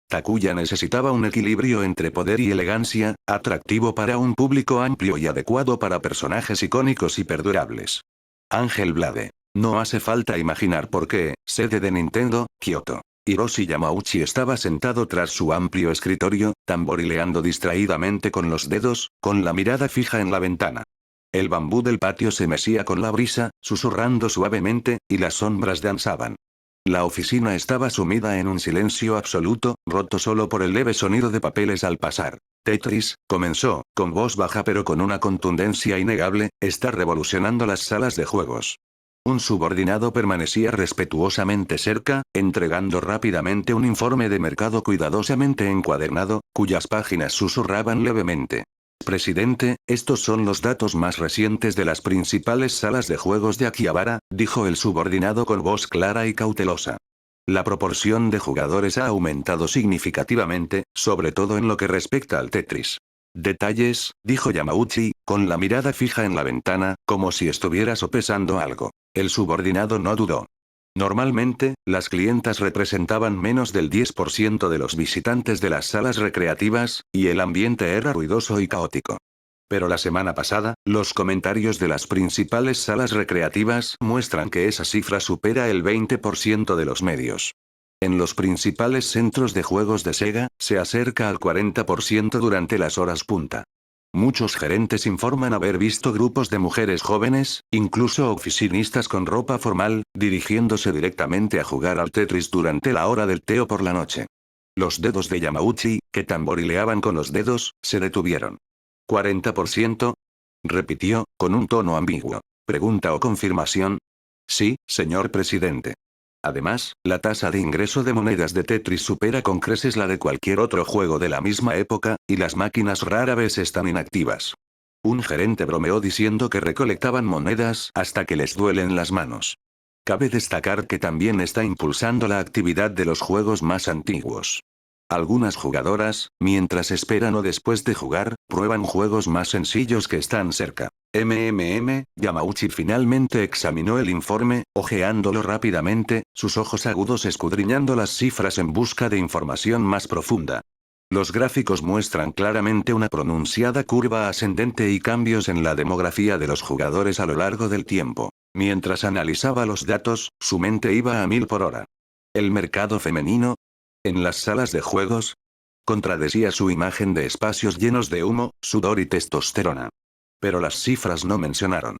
Takuya necesitaba un equilibrio entre poder y elegancia, atractivo para un público amplio y adecuado para personajes icónicos y perdurables. Angel Blade. No hace falta imaginar por qué, sede de Nintendo, Kyoto. Hiroshi Yamauchi estaba sentado tras su amplio escritorio, tamborileando distraídamente con los dedos, con la mirada fija en la ventana. El bambú del patio se mecía con la brisa, susurrando suavemente, y las sombras danzaban. La oficina estaba sumida en un silencio absoluto, roto solo por el leve sonido de papeles al pasar. Tetris, comenzó, con voz baja pero con una contundencia innegable, está revolucionando las salas de juegos. Un subordinado permanecía respetuosamente cerca, entregando rápidamente un informe de mercado cuidadosamente encuadernado, cuyas páginas susurraban levemente. Presidente, estos son los datos más recientes de las principales salas de juegos de Akihabara, dijo el subordinado con voz clara y cautelosa. La proporción de jugadores ha aumentado significativamente, sobre todo en lo que respecta al Tetris. Detalles, dijo Yamauchi, con la mirada fija en la ventana, como si estuviera sopesando algo. El subordinado no dudó. Normalmente, las clientas representaban menos del 10% de los visitantes de las salas recreativas, y el ambiente era ruidoso y caótico. Pero la semana pasada, los comentarios de las principales salas recreativas muestran que esa cifra supera el 20% de los medios. En los principales centros de juegos de Sega, se acerca al 40% durante las horas punta. Muchos gerentes informan haber visto grupos de mujeres jóvenes, incluso oficinistas con ropa formal, dirigiéndose directamente a jugar al Tetris durante la hora del té o por la noche. Los dedos de Yamauchi, que tamborileaban con los dedos, se detuvieron. ¿40%? Repitió, con un tono ambiguo. ¿Pregunta o confirmación? Sí, señor presidente. Además, la tasa de ingreso de monedas de Tetris supera con creces la de cualquier otro juego de la misma época, y las máquinas rara vez están inactivas. Un gerente bromeó diciendo que recolectaban monedas hasta que les duelen las manos. Cabe destacar que también está impulsando la actividad de los juegos más antiguos. Algunas jugadoras, mientras esperan o después de jugar, prueban juegos más sencillos que están cerca. Yamauchi finalmente examinó el informe, hojeándolo rápidamente, sus ojos agudos escudriñando las cifras en busca de información más profunda. Los gráficos muestran claramente una pronunciada curva ascendente y cambios en la demografía de los jugadores a lo largo del tiempo. Mientras analizaba los datos, su mente iba a 1000 por hora. ¿El mercado femenino? ¿En las salas de juegos? Contradecía su imagen de espacios llenos de humo, sudor y testosterona. Pero las cifras no mencionaron.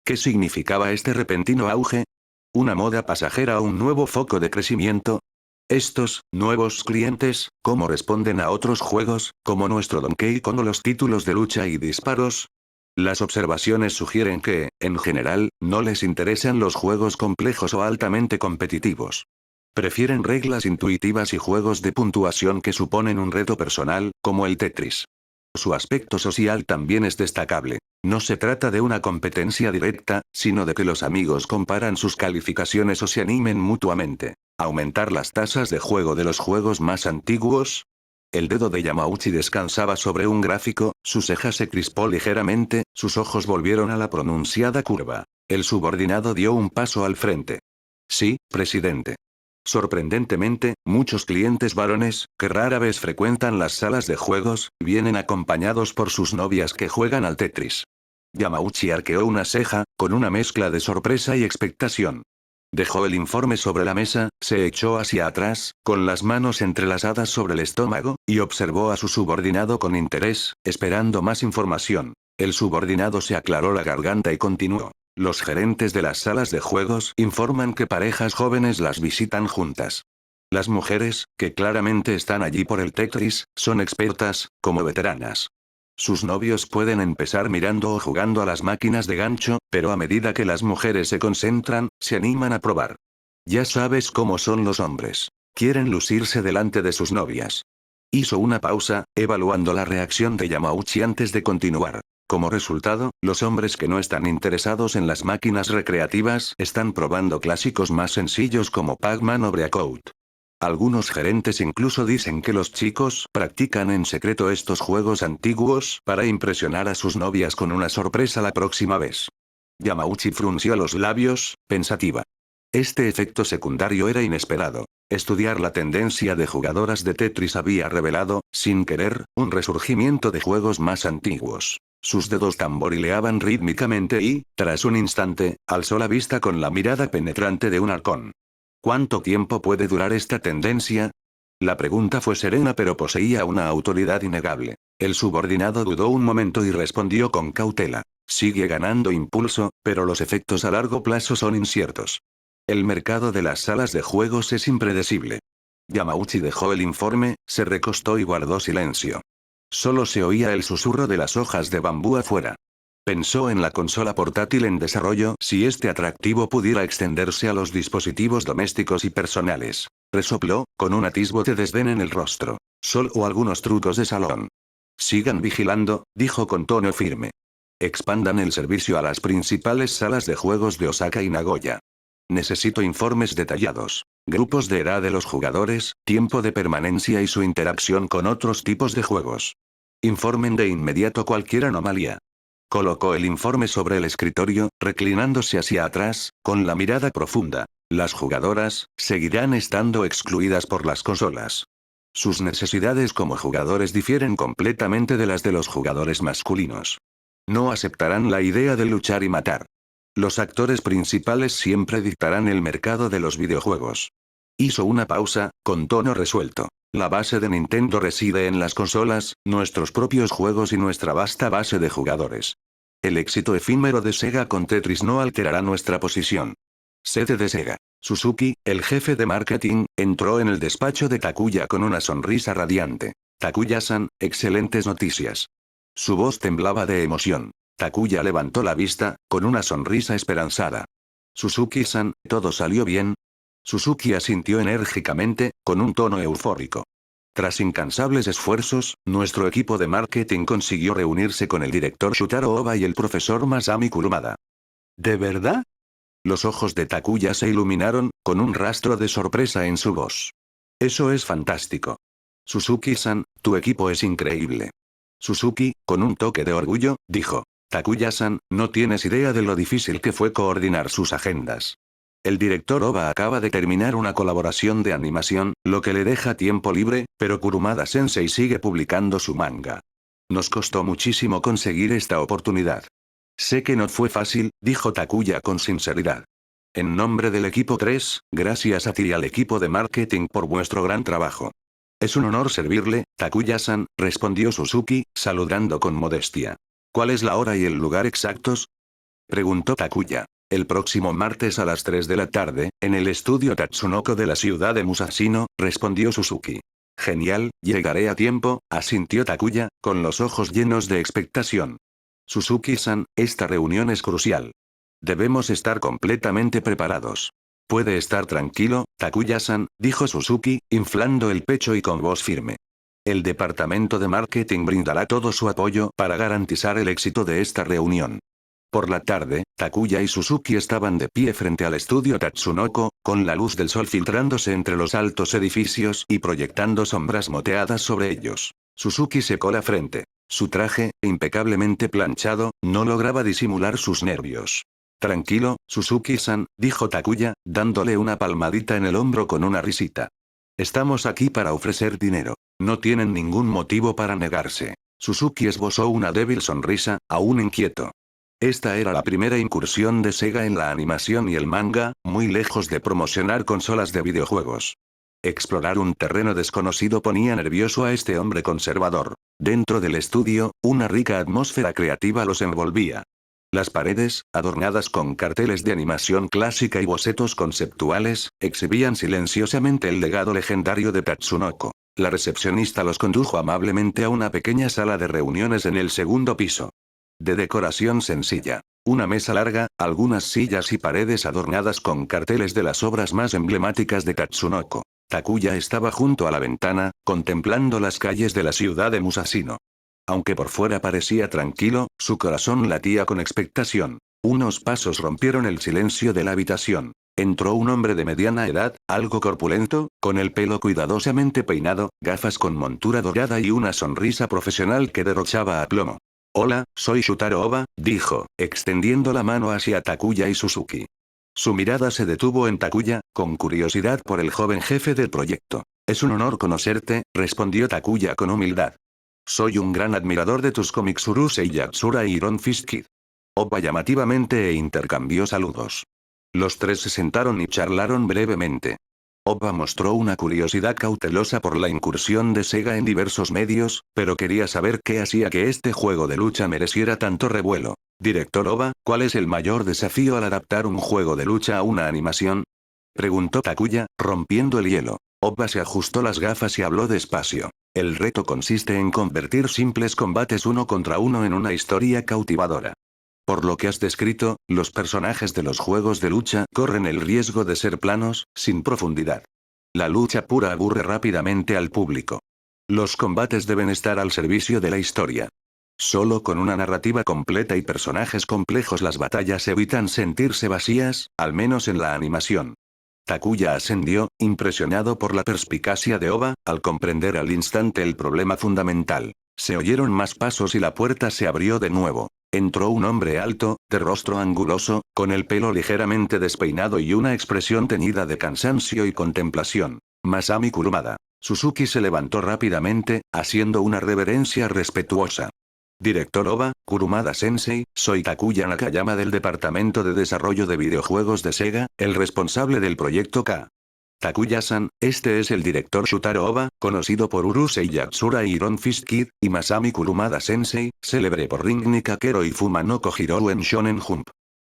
¿Qué significaba este repentino auge? ¿Una moda pasajera o un nuevo foco de crecimiento? Estos, nuevos clientes, ¿cómo responden a otros juegos, como nuestro Donkey Kong o los títulos de lucha y disparos? Las observaciones sugieren que, en general, no les interesan los juegos complejos o altamente competitivos. Prefieren reglas intuitivas y juegos de puntuación que suponen un reto personal, como el Tetris. Su aspecto social también es destacable. No se trata de una competencia directa, sino de que los amigos comparan sus calificaciones o se animen mutuamente. ¿Aumentar las tasas de juego de los juegos más antiguos? El dedo de Yamauchi descansaba sobre un gráfico, su ceja se crispó ligeramente, sus ojos volvieron a la pronunciada curva. El subordinado dio un paso al frente. Sí, presidente. Sorprendentemente, muchos clientes varones, que rara vez frecuentan las salas de juegos, vienen acompañados por sus novias que juegan al Tetris. Yamauchi arqueó una ceja, con una mezcla de sorpresa y expectación. Dejó el informe sobre la mesa, se echó hacia atrás, con las manos entrelazadas sobre el estómago, y observó a su subordinado con interés, esperando más información. El subordinado se aclaró la garganta y continuó. Los gerentes de las salas de juegos informan que parejas jóvenes las visitan juntas. Las mujeres, que claramente están allí por el Tetris, son expertas, como veteranas. Sus novios pueden empezar mirando o jugando a las máquinas de gancho, pero a medida que las mujeres se concentran, se animan a probar. Ya sabes cómo son los hombres. Quieren lucirse delante de sus novias. Hizo una pausa, evaluando la reacción de Yamauchi antes de continuar. Como resultado, los hombres que no están interesados en las máquinas recreativas están probando clásicos más sencillos como Pac-Man o Breakout. Algunos gerentes incluso dicen que los chicos practican en secreto estos juegos antiguos para impresionar a sus novias con una sorpresa la próxima vez. Yamauchi frunció los labios, pensativa. Este efecto secundario era inesperado. Estudiar la tendencia de jugadoras de Tetris había revelado, sin querer, un resurgimiento de juegos más antiguos. Sus dedos tamborileaban rítmicamente y, tras un instante, alzó la vista con la mirada penetrante de un halcón. ¿Cuánto tiempo puede durar esta tendencia? La pregunta fue serena pero poseía una autoridad innegable. El subordinado dudó un momento y respondió con cautela. Sigue ganando impulso, pero los efectos a largo plazo son inciertos. El mercado de las salas de juegos es impredecible. Yamauchi dejó el informe, se recostó y guardó silencio. Solo se oía el susurro de las hojas de bambú afuera. Pensó en la consola portátil en desarrollo si este atractivo pudiera extenderse a los dispositivos domésticos y personales. Resopló, con un atisbo de desdén en el rostro. Solo algunos trucos de salón. Sigan vigilando, dijo con tono firme. Expandan el servicio a las principales salas de juegos de Osaka y Nagoya. Necesito informes detallados. Grupos de edad de los jugadores, tiempo de permanencia y su interacción con otros tipos de juegos. Informen de inmediato cualquier anomalía. Colocó el informe sobre el escritorio, reclinándose hacia atrás, con la mirada profunda. Las jugadoras seguirán estando excluidas por las consolas. Sus necesidades como jugadores difieren completamente de las de los jugadores masculinos. No aceptarán la idea de luchar y matar. Los actores principales siempre dictarán el mercado de los videojuegos. Hizo una pausa, con tono resuelto. La base de Nintendo reside en las consolas, nuestros propios juegos y nuestra vasta base de jugadores. El éxito efímero de Sega con Tetris no alterará nuestra posición. Sede de Sega. Suzuki, el jefe de marketing, entró en el despacho de Takuya con una sonrisa radiante. Takuya-san, excelentes noticias. Su voz temblaba de emoción. Takuya levantó la vista, con una sonrisa esperanzada. Suzuki-san, ¿todo salió bien? Suzuki asintió enérgicamente, con un tono eufórico. Tras incansables esfuerzos, nuestro equipo de marketing consiguió reunirse con el director Shutaro Oba y el profesor Masami Kurumada. ¿De verdad? Los ojos de Takuya se iluminaron, con un rastro de sorpresa en su voz. Eso es fantástico. Suzuki-san, tu equipo es increíble. Suzuki, con un toque de orgullo, dijo. Takuya-san, no tienes idea de lo difícil que fue coordinar sus agendas. El director Oba acaba de terminar una colaboración de animación, lo que le deja tiempo libre, pero Kurumada-sensei sigue publicando su manga. Nos costó muchísimo conseguir esta oportunidad. Sé que no fue fácil, dijo Takuya con sinceridad. En nombre del equipo 3, gracias a ti y al equipo de marketing por vuestro gran trabajo. Es un honor servirle, Takuya-san, respondió Suzuki, saludando con modestia. ¿Cuál es la hora y el lugar exactos? Preguntó Takuya. El próximo martes a las 3 de la tarde, en el estudio Tatsunoko de la ciudad de Musashino, respondió Suzuki. Genial, llegaré a tiempo, asintió Takuya, con los ojos llenos de expectación. Suzuki-san, esta reunión es crucial. Debemos estar completamente preparados. Puede estar tranquilo, Takuya-san, dijo Suzuki, inflando el pecho y con voz firme. El departamento de marketing brindará todo su apoyo para garantizar el éxito de esta reunión. Por la tarde, Takuya y Suzuki estaban de pie frente al estudio Tatsunoko, con la luz del sol filtrándose entre los altos edificios y proyectando sombras moteadas sobre ellos. Suzuki secó la frente. Su traje, impecablemente planchado, no lograba disimular sus nervios. Tranquilo, Suzuki-san, dijo Takuya, dándole una palmadita en el hombro con una risita. Estamos aquí para ofrecer dinero. No tienen ningún motivo para negarse. Suzuki esbozó una débil sonrisa, aún inquieto. Esta era la primera incursión de Sega en la animación y el manga, muy lejos de promocionar consolas de videojuegos. Explorar un terreno desconocido ponía nervioso a este hombre conservador. Dentro del estudio, una rica atmósfera creativa los envolvía. Las paredes, adornadas con carteles de animación clásica y bocetos conceptuales, exhibían silenciosamente el legado legendario de Tatsunoko. La recepcionista los condujo amablemente a una pequeña sala de reuniones en el segundo piso. De decoración sencilla. Una mesa larga, algunas sillas y paredes adornadas con carteles de las obras más emblemáticas de Tatsunoko. Takuya estaba junto a la ventana, contemplando las calles de la ciudad de Musashino. Aunque por fuera parecía tranquilo, su corazón latía con expectación. Unos pasos rompieron el silencio de la habitación. Entró un hombre de mediana edad, algo corpulento, con el pelo cuidadosamente peinado, gafas con montura dorada y una sonrisa profesional que derrochaba aplomo. Hola, soy Shutaro Oba, dijo, extendiendo la mano hacia Takuya y Suzuki. Su mirada se detuvo en Takuya, con curiosidad por el joven jefe del proyecto. Es un honor conocerte, respondió Takuya con humildad. Soy un gran admirador de tus cómics Urusei Yatsura y Iron Fist Kid. Oba llamativamente intercambió saludos. Los tres se sentaron y charlaron brevemente. Oba mostró una curiosidad cautelosa por la incursión de Sega en diversos medios, pero quería saber qué hacía que este juego de lucha mereciera tanto revuelo. Director Oba, ¿cuál es el mayor desafío al adaptar un juego de lucha a una animación? Preguntó Takuya, rompiendo el hielo. Oba se ajustó las gafas y habló despacio. El reto consiste en convertir simples combates uno contra uno en una historia cautivadora. Por lo que has descrito, los personajes de los juegos de lucha corren el riesgo de ser planos, sin profundidad. La lucha pura aburre rápidamente al público. Los combates deben estar al servicio de la historia. Solo con una narrativa completa y personajes complejos las batallas evitan sentirse vacías, al menos en la animación. Takuya asendió, impresionado por la perspicacia de Oba, al comprender al instante el problema fundamental. Se oyeron más pasos y la puerta se abrió de nuevo. Entró un hombre alto, de rostro anguloso, con el pelo ligeramente despeinado y una expresión teñida de cansancio y contemplación. Masami Kurumada. Suzuki se levantó rápidamente, haciendo una reverencia respetuosa. Director Oba, Kurumada-sensei, soy Takuya Nakayama del Departamento de Desarrollo de Videojuegos de Sega, el responsable del proyecto K. Takuya-san, este es el director Shutaro Oba, conocido por Urusei Yatsura y Iron Fist Kid, y Masami Kurumada-sensei, célebre por Ring Nikakero y Fuma no Kohiroru en Shonen Jump.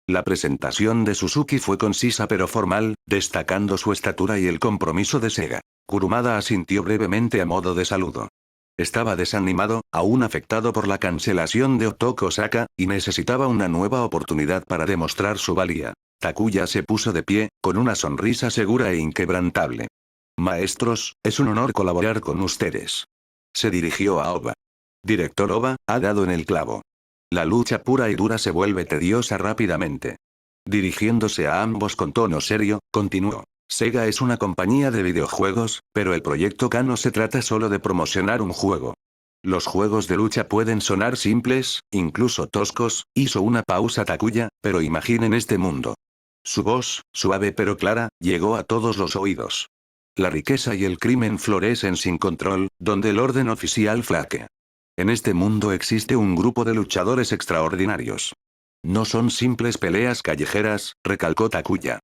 La presentación de Suzuki fue concisa pero formal, destacando su estatura y el compromiso de Sega. Kurumada asintió brevemente a modo de saludo. Estaba desanimado, aún afectado por la cancelación de Otoko Osaka, y necesitaba una nueva oportunidad para demostrar su valía. Takuya se puso de pie, con una sonrisa segura e inquebrantable. Maestros, es un honor colaborar con ustedes. Se dirigió a Oba. Director Oba, ha dado en el clavo. La lucha pura y dura se vuelve tediosa rápidamente. Dirigiéndose a ambos con tono serio, continuó. Sega es una compañía de videojuegos, pero el proyecto K no se trata solo de promocionar un juego. Los juegos de lucha pueden sonar simples, incluso toscos, hizo una pausa Takuya, pero imaginen este mundo. Su voz, suave pero clara, llegó a todos los oídos. La riqueza y el crimen florecen sin control, donde el orden oficial flaquea. En este mundo existe un grupo de luchadores extraordinarios. No son simples peleas callejeras, recalcó Takuya.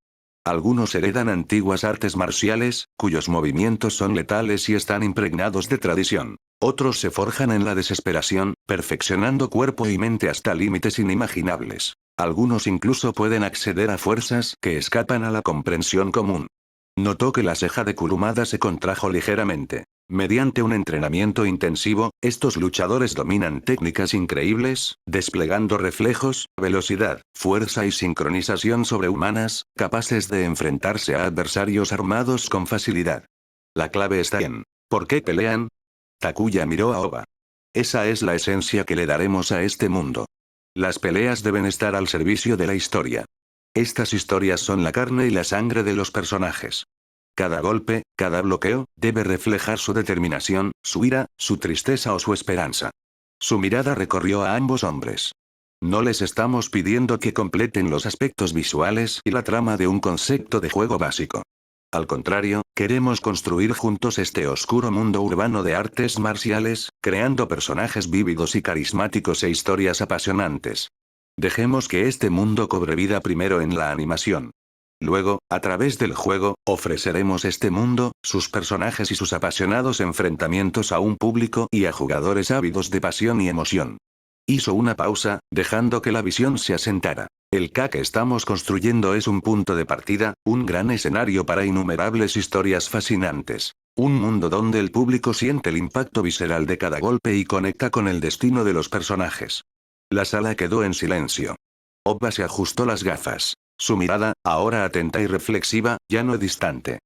Algunos heredan antiguas artes marciales, cuyos movimientos son letales y están impregnados de tradición. Otros se forjan en la desesperación, perfeccionando cuerpo y mente hasta límites inimaginables. Algunos incluso pueden acceder a fuerzas que escapan a la comprensión común. Notó que la ceja de Kurumada se contrajo ligeramente. Mediante un entrenamiento intensivo, estos luchadores dominan técnicas increíbles, desplegando reflejos, velocidad, fuerza y sincronización sobrehumanas, capaces de enfrentarse a adversarios armados con facilidad. La clave está en ¿por qué pelean? Takuya miró a Oba. Esa es la esencia que le daremos a este mundo. Las peleas deben estar al servicio de la historia. Estas historias son la carne y la sangre de los personajes. Cada golpe, cada bloqueo, debe reflejar su determinación, su ira, su tristeza o su esperanza. Su mirada recorrió a ambos hombres. No les estamos pidiendo que completen los aspectos visuales y la trama de un concepto de juego básico. Al contrario, queremos construir juntos este oscuro mundo urbano de artes marciales, creando personajes vívidos y carismáticos e historias apasionantes. Dejemos que este mundo cobre vida primero en la animación. Luego, a través del juego, ofreceremos este mundo, sus personajes y sus apasionados enfrentamientos a un público y a jugadores ávidos de pasión y emoción. Hizo una pausa, dejando que la visión se asentara. El K que estamos construyendo es un punto de partida, un gran escenario para innumerables historias fascinantes. Un mundo donde el público siente el impacto visceral de cada golpe y conecta con el destino de los personajes. La sala quedó en silencio. Obba se ajustó las gafas. Su mirada, ahora atenta y reflexiva, ya no distante.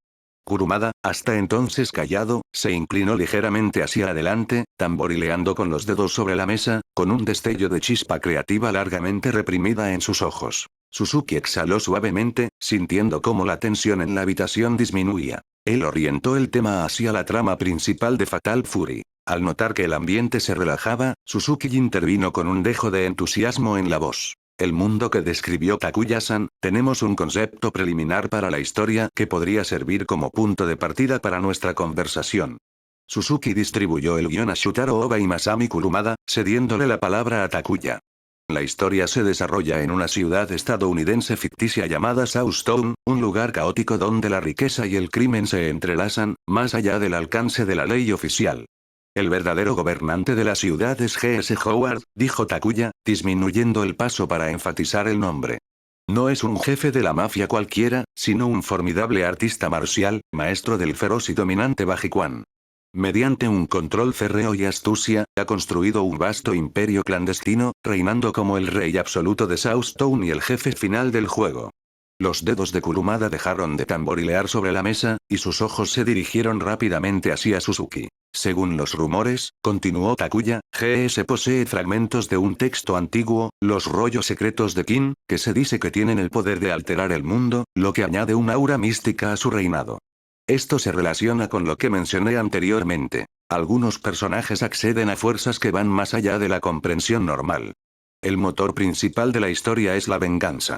Kurumada, hasta entonces callado, se inclinó ligeramente hacia adelante, tamborileando con los dedos sobre la mesa, con un destello de chispa creativa largamente reprimida en sus ojos. Suzuki exhaló suavemente, sintiendo cómo la tensión en la habitación disminuía. Él orientó el tema hacia la trama principal de Fatal Fury. Al notar que el ambiente se relajaba, Suzuki intervino con un dejo de entusiasmo en la voz. El mundo que describió Takuya-san, tenemos un concepto preliminar para la historia que podría servir como punto de partida para nuestra conversación. Suzuki distribuyó el guión a Shutaro Oba y Masami Kurumada, cediéndole la palabra a Takuya. La historia se desarrolla en una ciudad estadounidense ficticia llamada Southtown, un lugar caótico donde la riqueza y el crimen se entrelazan, más allá del alcance de la ley oficial. El verdadero gobernante de la ciudad es G.S. Howard, dijo Takuya, disminuyendo el paso para enfatizar el nombre. No es un jefe de la mafia cualquiera, sino un formidable artista marcial, maestro del feroz y dominante Bajiquan. Mediante un control férreo y astucia, ha construido un vasto imperio clandestino, reinando como el rey absoluto de Southtown y el jefe final del juego. Los dedos de Kurumada dejaron de tamborilear sobre la mesa, y sus ojos se dirigieron rápidamente hacia Suzuki. Según los rumores, continuó Takuya, GS posee fragmentos de un texto antiguo, los rollos secretos de Kin, que se dice que tienen el poder de alterar el mundo, lo que añade un aura mística a su reinado. Esto se relaciona con lo que mencioné anteriormente. Algunos personajes acceden a fuerzas que van más allá de la comprensión normal. El motor principal de la historia es la venganza.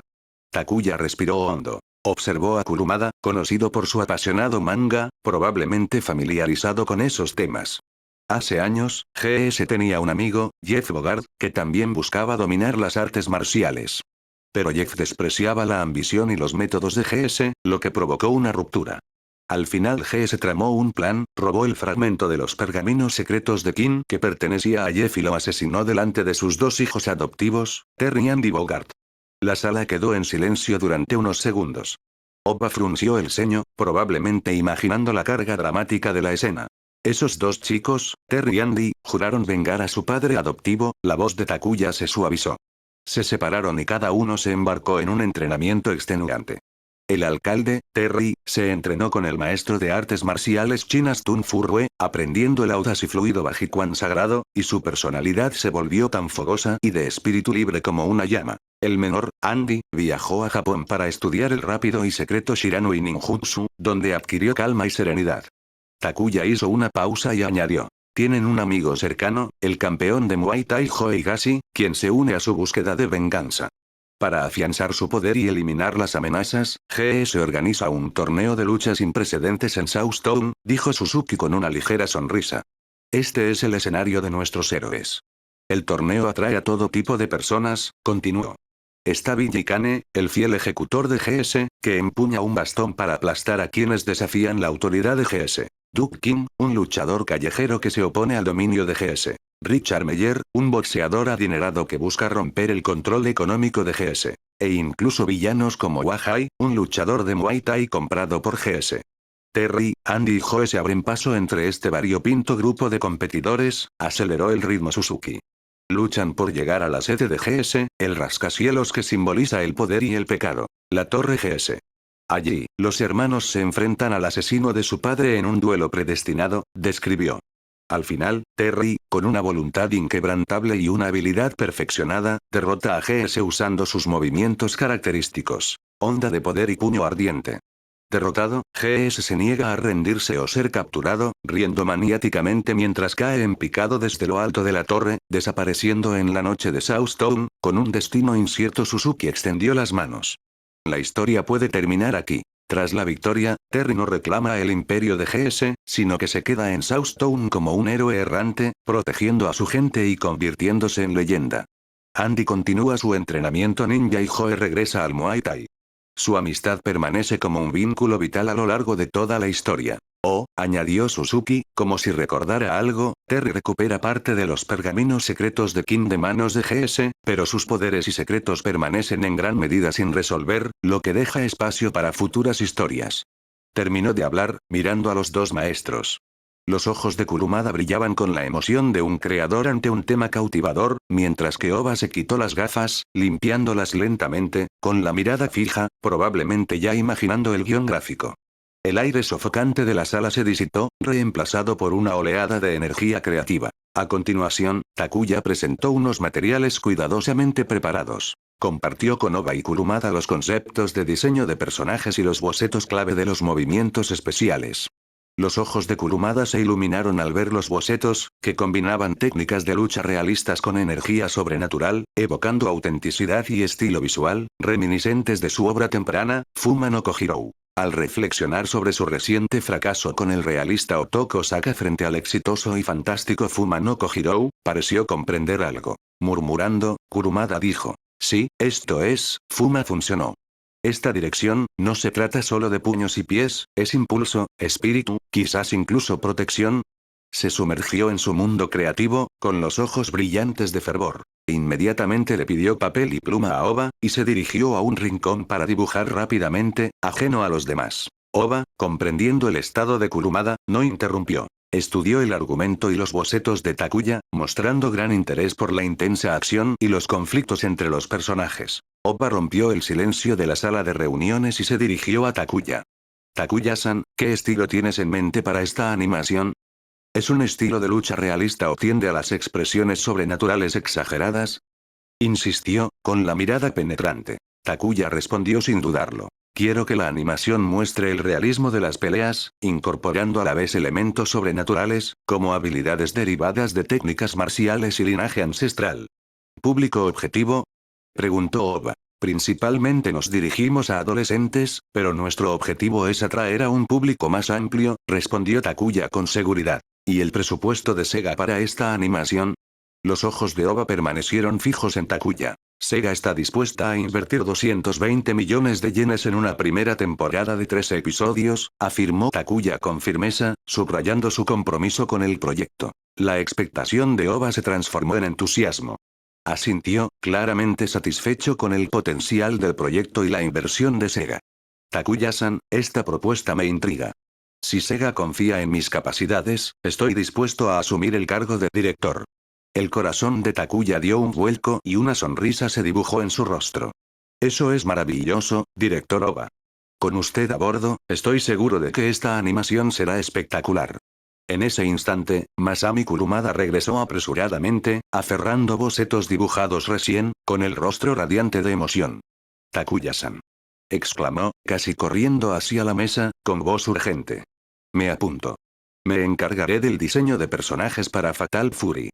Takuya respiró hondo. Observó a Kurumada, conocido por su apasionado manga, probablemente familiarizado con esos temas. Hace años, GS tenía un amigo, Jeff Bogard, que también buscaba dominar las artes marciales. Pero Jeff despreciaba la ambición y los métodos de GS, lo que provocó una ruptura. Al final GS tramó un plan, robó el fragmento de los pergaminos secretos de Kin que pertenecía a Jeff y lo asesinó delante de sus dos hijos adoptivos, Terry y Andy Bogard. La sala quedó en silencio durante unos segundos. Obba frunció el ceño, probablemente imaginando la carga dramática de la escena. Esos dos chicos, Terry y Andy, juraron vengar a su padre adoptivo, la voz de Takuya se suavizó. Se separaron y cada uno se embarcó en un entrenamiento extenuante. El alcalde, Terry, se entrenó con el maestro de artes marciales chinas Tun Furue, aprendiendo el audaz y fluido Bajiquan sagrado, y su personalidad se volvió tan fogosa y de espíritu libre como una llama. El menor, Andy, viajó a Japón para estudiar el rápido y secreto Shiranui Ninjutsu, donde adquirió calma y serenidad. Takuya hizo una pausa y añadió. Tienen un amigo cercano, el campeón de Muay Thai Joe, quien se une a su búsqueda de venganza. Para afianzar su poder y eliminar las amenazas, GS organiza un torneo de lucha sin precedentes en Southtown, dijo Suzuki con una ligera sonrisa. Este es el escenario de nuestros héroes. El torneo atrae a todo tipo de personas, continuó. Está Billy Kane, el fiel ejecutor de GS, que empuña un bastón para aplastar a quienes desafían la autoridad de GS. Duke King, un luchador callejero que se opone al dominio de GS. Richard Meyer, un boxeador adinerado que busca romper el control económico de GS. E incluso villanos como Wahai, un luchador de Muay Thai comprado por GS. Terry, Andy y Joe se abren paso entre este variopinto grupo de competidores, aceleró el ritmo Suzuki. Luchan por llegar a la sede de GS, el rascacielos que simboliza el poder y el pecado. La torre GS. Allí, los hermanos se enfrentan al asesino de su padre en un duelo predestinado, describió. Al final, Terry, con una voluntad inquebrantable y una habilidad perfeccionada, derrota a GS usando sus movimientos característicos. Onda de poder y puño ardiente. Derrotado, GS se niega a rendirse o ser capturado, riendo maniáticamente mientras cae en picado desde lo alto de la torre, desapareciendo en la noche de Southtown, con un destino incierto. Suzuki extendió las manos. La historia puede terminar aquí. Tras la victoria, Terry no reclama el imperio de GS, sino que se queda en Southtown como un héroe errante, protegiendo a su gente y convirtiéndose en leyenda. Andy continúa su entrenamiento ninja y Joe regresa al Muay Thai. Su amistad permanece como un vínculo vital a lo largo de toda la historia. Oh, añadió Suzuki, como si recordara algo, Terry recupera parte de los pergaminos secretos de King de manos de GS, pero sus poderes y secretos permanecen en gran medida sin resolver, lo que deja espacio para futuras historias. Terminó de hablar, mirando a los dos maestros. Los ojos de Kurumada brillaban con la emoción de un creador ante un tema cautivador, mientras que Oba se quitó las gafas, limpiándolas lentamente, con la mirada fija, probablemente ya imaginando el guión gráfico. El aire sofocante de la sala se disipó, reemplazado por una oleada de energía creativa. A continuación, Takuya presentó unos materiales cuidadosamente preparados. Compartió con Oba y Kurumada los conceptos de diseño de personajes y los bocetos clave de los movimientos especiales. Los ojos de Kurumada se iluminaron al ver los bocetos, que combinaban técnicas de lucha realistas con energía sobrenatural, evocando autenticidad y estilo visual, reminiscentes de su obra temprana, Fuma no Kohirou. Al reflexionar sobre su reciente fracaso con el realista Otoko Saka frente al exitoso y fantástico Fuma no Kohirou, pareció comprender algo. Murmurando, Kurumada dijo: sí, esto es, Fuma funcionó. Esta dirección, no se trata solo de puños y pies, es impulso, espíritu, quizás incluso protección. Se sumergió en su mundo creativo, con los ojos brillantes de fervor. Inmediatamente le pidió papel y pluma a Oba, y se dirigió a un rincón para dibujar rápidamente, ajeno a los demás. Oba, comprendiendo el estado de Kurumada, no interrumpió. Estudió el argumento y los bocetos de Takuya, mostrando gran interés por la intensa acción y los conflictos entre los personajes. Oba rompió el silencio de la sala de reuniones y se dirigió a Takuya. Takuya-san, ¿qué estilo tienes en mente para esta animación? ¿Es un estilo de lucha realista o tiende a las expresiones sobrenaturales exageradas? Insistió, con la mirada penetrante. Takuya respondió sin dudarlo. Quiero que la animación muestre el realismo de las peleas, incorporando a la vez elementos sobrenaturales, como habilidades derivadas de técnicas marciales y linaje ancestral. ¿Público objetivo? Preguntó Oba. Principalmente nos dirigimos a adolescentes, pero nuestro objetivo es atraer a un público más amplio, respondió Takuya con seguridad. ¿Y el presupuesto de Sega para esta animación? Los ojos de Oba permanecieron fijos en Takuya. Sega está dispuesta a invertir 220 millones de yenes en una primera temporada de 3 episodios, afirmó Takuya con firmeza, subrayando su compromiso con el proyecto. La expectación de Oba se transformó en entusiasmo. Asintió, claramente satisfecho con el potencial del proyecto y la inversión de Sega. Takuya-san, esta propuesta me intriga. Si Sega confía en mis capacidades, estoy dispuesto a asumir el cargo de director. El corazón de Takuya dio un vuelco y una sonrisa se dibujó en su rostro. Eso es maravilloso, director Oba. Con usted a bordo, estoy seguro de que esta animación será espectacular. En ese instante, Masami Kurumada regresó apresuradamente, aferrando bocetos dibujados recién, con el rostro radiante de emoción. Takuya-san. Exclamó, casi corriendo hacia la mesa, con voz urgente. Me apunto. Me encargaré del diseño de personajes para Fatal Fury.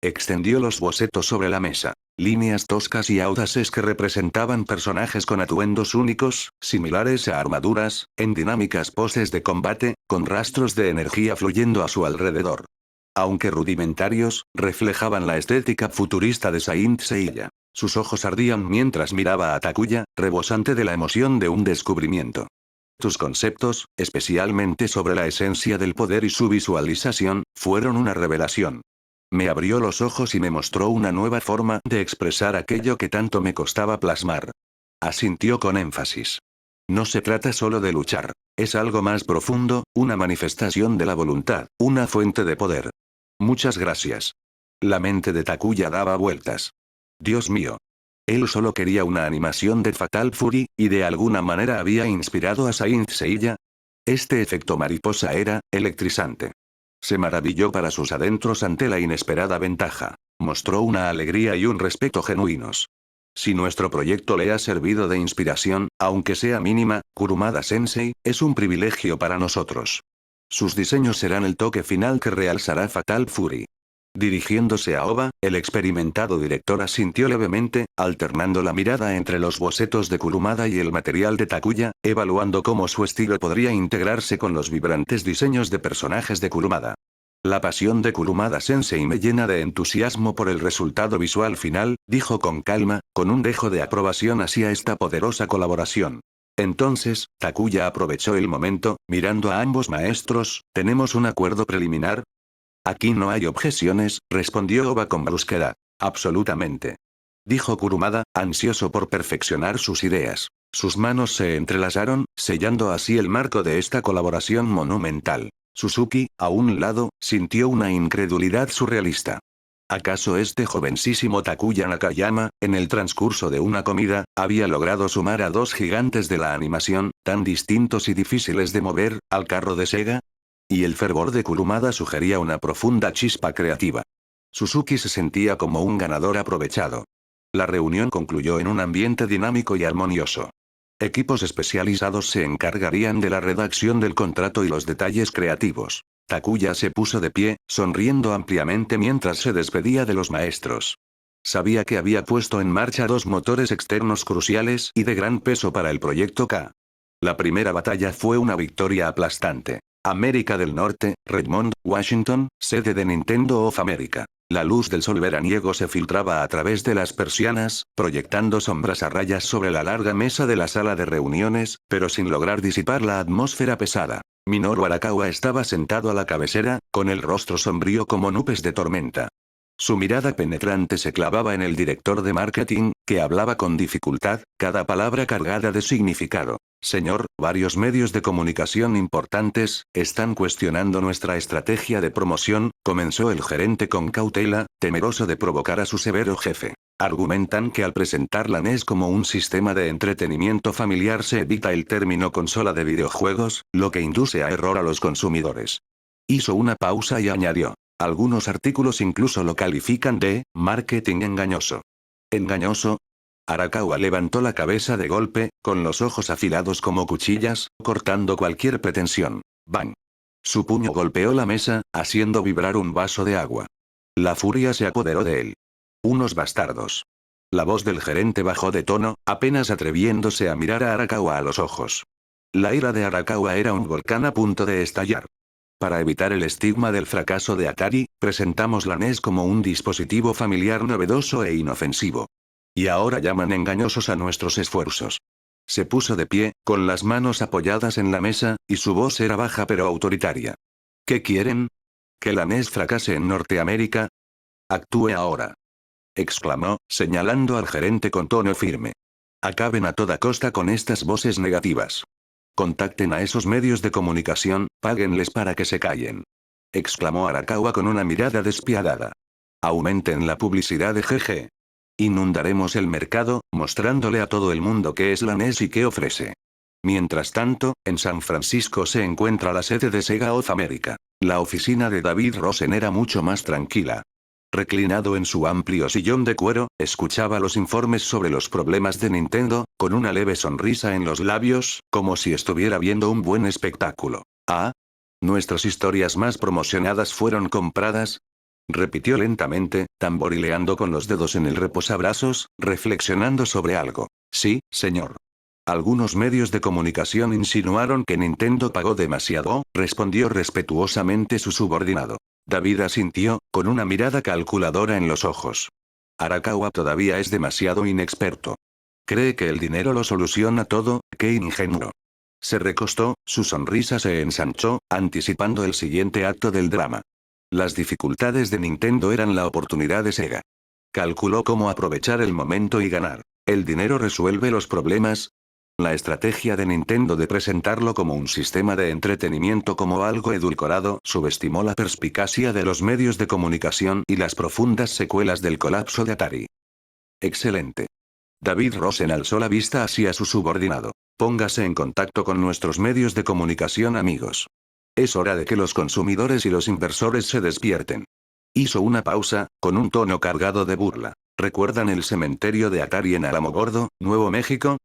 Extendió los bocetos sobre la mesa. Líneas toscas y audaces que representaban personajes con atuendos únicos, similares a armaduras, en dinámicas poses de combate, con rastros de energía fluyendo a su alrededor. Aunque rudimentarios, reflejaban la estética futurista de Saint Seiya. Sus ojos ardían mientras miraba a Takuya, rebosante de la emoción de un descubrimiento. Tus conceptos, especialmente sobre la esencia del poder y su visualización, fueron una revelación. Me abrió los ojos y me mostró una nueva forma de expresar aquello que tanto me costaba plasmar. Asintió con énfasis. No se trata solo de luchar. Es algo más profundo, una manifestación de la voluntad, una fuente de poder. Muchas gracias. La mente de Takuya daba vueltas. Dios mío. Él solo quería una animación de Fatal Fury, y de alguna manera había inspirado a Saint Seiya. Este efecto mariposa era electrizante. Se maravilló para sus adentros ante la inesperada ventaja. Mostró una alegría y un respeto genuinos. Si nuestro proyecto le ha servido de inspiración, aunque sea mínima, Kurumada-sensei, es un privilegio para nosotros. Sus diseños serán el toque final que realzará Fatal Fury. Dirigiéndose a Oba, el experimentado director asintió levemente, alternando la mirada entre los bocetos de Kurumada y el material de Takuya, evaluando cómo su estilo podría integrarse con los vibrantes diseños de personajes de Kurumada. La pasión de Kurumada-sensei me llena de entusiasmo por el resultado visual final, dijo con calma, con un dejo de aprobación hacia esta poderosa colaboración. Entonces, Takuya aprovechó el momento, mirando a ambos maestros, ¿tenemos un acuerdo preliminar? Aquí no hay objeciones, respondió Oba con brusquedad. Absolutamente. Dijo Kurumada, ansioso por perfeccionar sus ideas. Sus manos se entrelazaron, sellando así el marco de esta colaboración monumental. Suzuki, a un lado, sintió una incredulidad surrealista. ¿Acaso este jovencísimo Takuya Nakayama, en el transcurso de una comida, había logrado sumar a dos gigantes de la animación, tan distintos y difíciles de mover, al carro de Sega? Y el fervor de Kurumada sugería una profunda chispa creativa. Suzuki se sentía como un ganador aprovechado. La reunión concluyó en un ambiente dinámico y armonioso. Equipos especializados se encargarían de la redacción del contrato y los detalles creativos. Takuya se puso de pie, sonriendo ampliamente mientras se despedía de los maestros. Sabía que había puesto en marcha dos motores externos cruciales y de gran peso para el proyecto K. La primera batalla fue una victoria aplastante. América del Norte, Redmond, Washington, sede de Nintendo of America. La luz del sol veraniego se filtraba a través de las persianas, proyectando sombras a rayas sobre la larga mesa de la sala de reuniones, pero sin lograr disipar la atmósfera pesada. Minoru Arakawa estaba sentado a la cabecera, con el rostro sombrío como nubes de tormenta. Su mirada penetrante se clavaba en el director de marketing, que hablaba con dificultad, cada palabra cargada de significado. Señor, varios medios de comunicación importantes están cuestionando nuestra estrategia de promoción, comenzó el gerente con cautela, temeroso de provocar a su severo jefe. Argumentan que al presentar la NES como un sistema de entretenimiento familiar se evita el término consola de videojuegos, lo que induce a error a los consumidores. Hizo una pausa y añadió. Algunos artículos incluso lo califican de marketing engañoso. ¿Engañoso? Arakawa levantó la cabeza de golpe, con los ojos afilados como cuchillas, cortando cualquier pretensión. ¡Bang! Su puño golpeó la mesa, haciendo vibrar un vaso de agua. La furia se apoderó de él. Unos bastardos. La voz del gerente bajó de tono, apenas atreviéndose a mirar a Arakawa a los ojos. La ira de Arakawa era un volcán a punto de estallar. Para evitar el estigma del fracaso de Atari, presentamos la NES como un dispositivo familiar novedoso e inofensivo. Y ahora llaman engañosos a nuestros esfuerzos. Se puso de pie, con las manos apoyadas en la mesa, y su voz era baja pero autoritaria. ¿Qué quieren? ¿Que la NES fracase en Norteamérica? Actúe ahora. Exclamó, señalando al gerente con tono firme. Acaben a toda costa con estas voces negativas. Contacten a esos medios de comunicación, páguenles para que se callen. Exclamó Arakawa con una mirada despiadada. Aumenten la publicidad de GG. Inundaremos el mercado, mostrándole a todo el mundo qué es la NES y qué ofrece. Mientras tanto, en San Francisco se encuentra la sede de Sega of America. La oficina de David Rosen era mucho más tranquila. Reclinado en su amplio sillón de cuero, escuchaba los informes sobre los problemas de Nintendo, con una leve sonrisa en los labios, como si estuviera viendo un buen espectáculo. ¿Ah? ¿Nuestras historias más promocionadas fueron compradas? Repitió lentamente, tamborileando con los dedos en el reposabrazos, reflexionando sobre algo. Sí, señor. Algunos medios de comunicación insinuaron que Nintendo pagó demasiado, respondió respetuosamente su subordinado. David asintió, con una mirada calculadora en los ojos. Arakawa todavía es demasiado inexperto. ¿Cree que el dinero lo soluciona todo? ¡Qué ingenuo! Se recostó, su sonrisa se ensanchó, anticipando el siguiente acto del drama. Las dificultades de Nintendo eran la oportunidad de Sega. Calculó cómo aprovechar el momento y ganar. ¿El dinero resuelve los problemas? La estrategia de Nintendo de presentarlo como un sistema de entretenimiento como algo edulcorado subestimó la perspicacia de los medios de comunicación y las profundas secuelas del colapso de Atari. Excelente. David Rosen alzó la vista hacia su subordinado. Póngase en contacto con nuestros medios de comunicación amigos. Es hora de que los consumidores y los inversores se despierten. Hizo una pausa, con un tono cargado de burla. ¿Recuerdan el cementerio de Atari en Alamogordo, Nuevo México?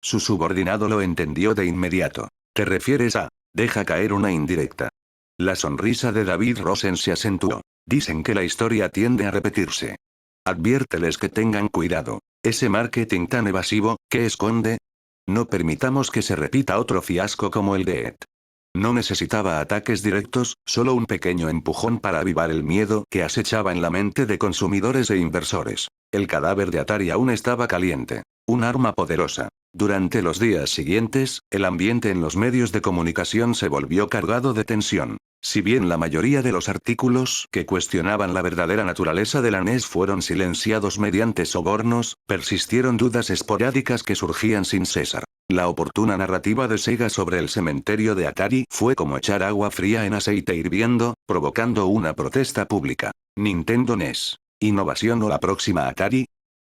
Su subordinado lo entendió de inmediato. ¿Te refieres a? Deja caer una indirecta. La sonrisa de David Rosen se acentuó. Dicen que la historia tiende a repetirse. Adviérteles que tengan cuidado. Ese marketing tan evasivo, ¿qué esconde? No permitamos que se repita otro fiasco como el de Ed. No necesitaba ataques directos, solo un pequeño empujón para avivar el miedo que acechaba en la mente de consumidores e inversores. El cadáver de Atari aún estaba caliente. Un arma poderosa. Durante los días siguientes, el ambiente en los medios de comunicación se volvió cargado de tensión. Si bien la mayoría de los artículos que cuestionaban la verdadera naturaleza de la NES fueron silenciados mediante sobornos, persistieron dudas esporádicas que surgían sin cesar. La oportuna narrativa de Sega sobre el cementerio de Atari fue como echar agua fría en aceite hirviendo, provocando una protesta pública. Nintendo NES. ¿Innovación o la próxima Atari?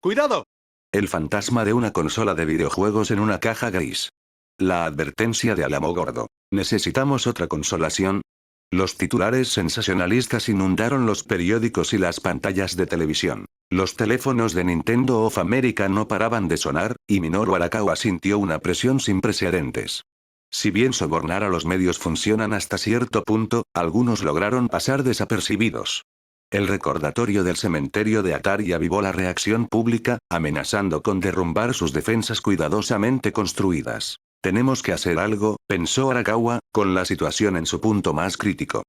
¡Cuidado! El fantasma de una consola de videojuegos en una caja gris. La advertencia de Alamogordo. ¿Necesitamos otra consolación? Los titulares sensacionalistas inundaron los periódicos y las pantallas de televisión. Los teléfonos de Nintendo of America no paraban de sonar, y Minoru Arakawa sintió una presión sin precedentes. Si bien sobornar a los medios funcionan hasta cierto punto, algunos lograron pasar desapercibidos. El recordatorio del cementerio de Atari avivó la reacción pública, amenazando con derrumbar sus defensas cuidadosamente construidas. Tenemos que hacer algo, pensó Arakawa, con la situación en su punto más crítico.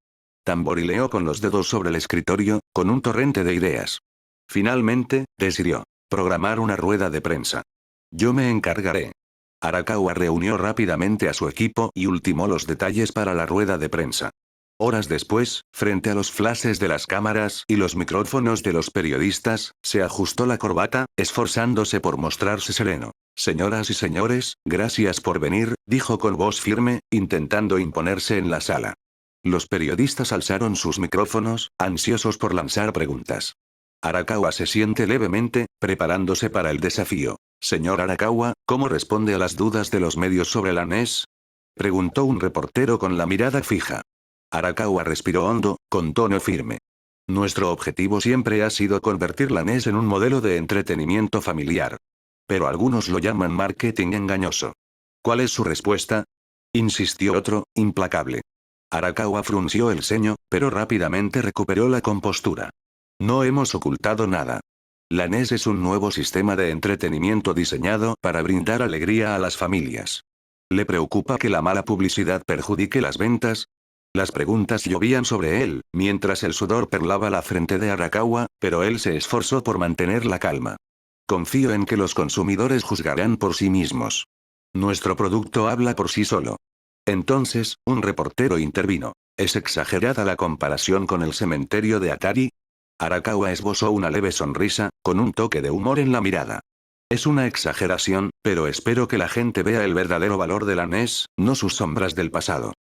Tamborileó con los dedos sobre el escritorio, con un torrente de ideas. Finalmente, decidió programar una rueda de prensa. Yo me encargaré. Arakawa reunió rápidamente a su equipo y ultimó los detalles para la rueda de prensa. Horas después, frente a los flashes de las cámaras y los micrófonos de los periodistas, se ajustó la corbata, esforzándose por mostrarse sereno. Señoras y señores, gracias por venir, dijo con voz firme, intentando imponerse en la sala. Los periodistas alzaron sus micrófonos, ansiosos por lanzar preguntas. Arakawa se siente levemente, preparándose para el desafío. Señor Arakawa, ¿cómo responde a las dudas de los medios sobre la NES? Preguntó un reportero con la mirada fija. Arakawa respiró hondo, con tono firme. Nuestro objetivo siempre ha sido convertir la NES en un modelo de entretenimiento familiar. Pero algunos lo llaman marketing engañoso. ¿Cuál es su respuesta? Insistió otro, implacable. Arakawa frunció el ceño, pero rápidamente recuperó la compostura. No hemos ocultado nada. La NES es un nuevo sistema de entretenimiento diseñado para brindar alegría a las familias. ¿Le preocupa que la mala publicidad perjudique las ventas? Las preguntas llovían sobre él, mientras el sudor perlaba la frente de Arakawa, pero él se esforzó por mantener la calma. Confío en que los consumidores juzgarán por sí mismos. Nuestro producto habla por sí solo. Entonces, un reportero intervino. ¿Es exagerada la comparación con el cementerio de Atari? Arakawa esbozó una leve sonrisa, con un toque de humor en la mirada. Es una exageración, pero espero que la gente vea el verdadero valor de la NES, no sus sombras del pasado.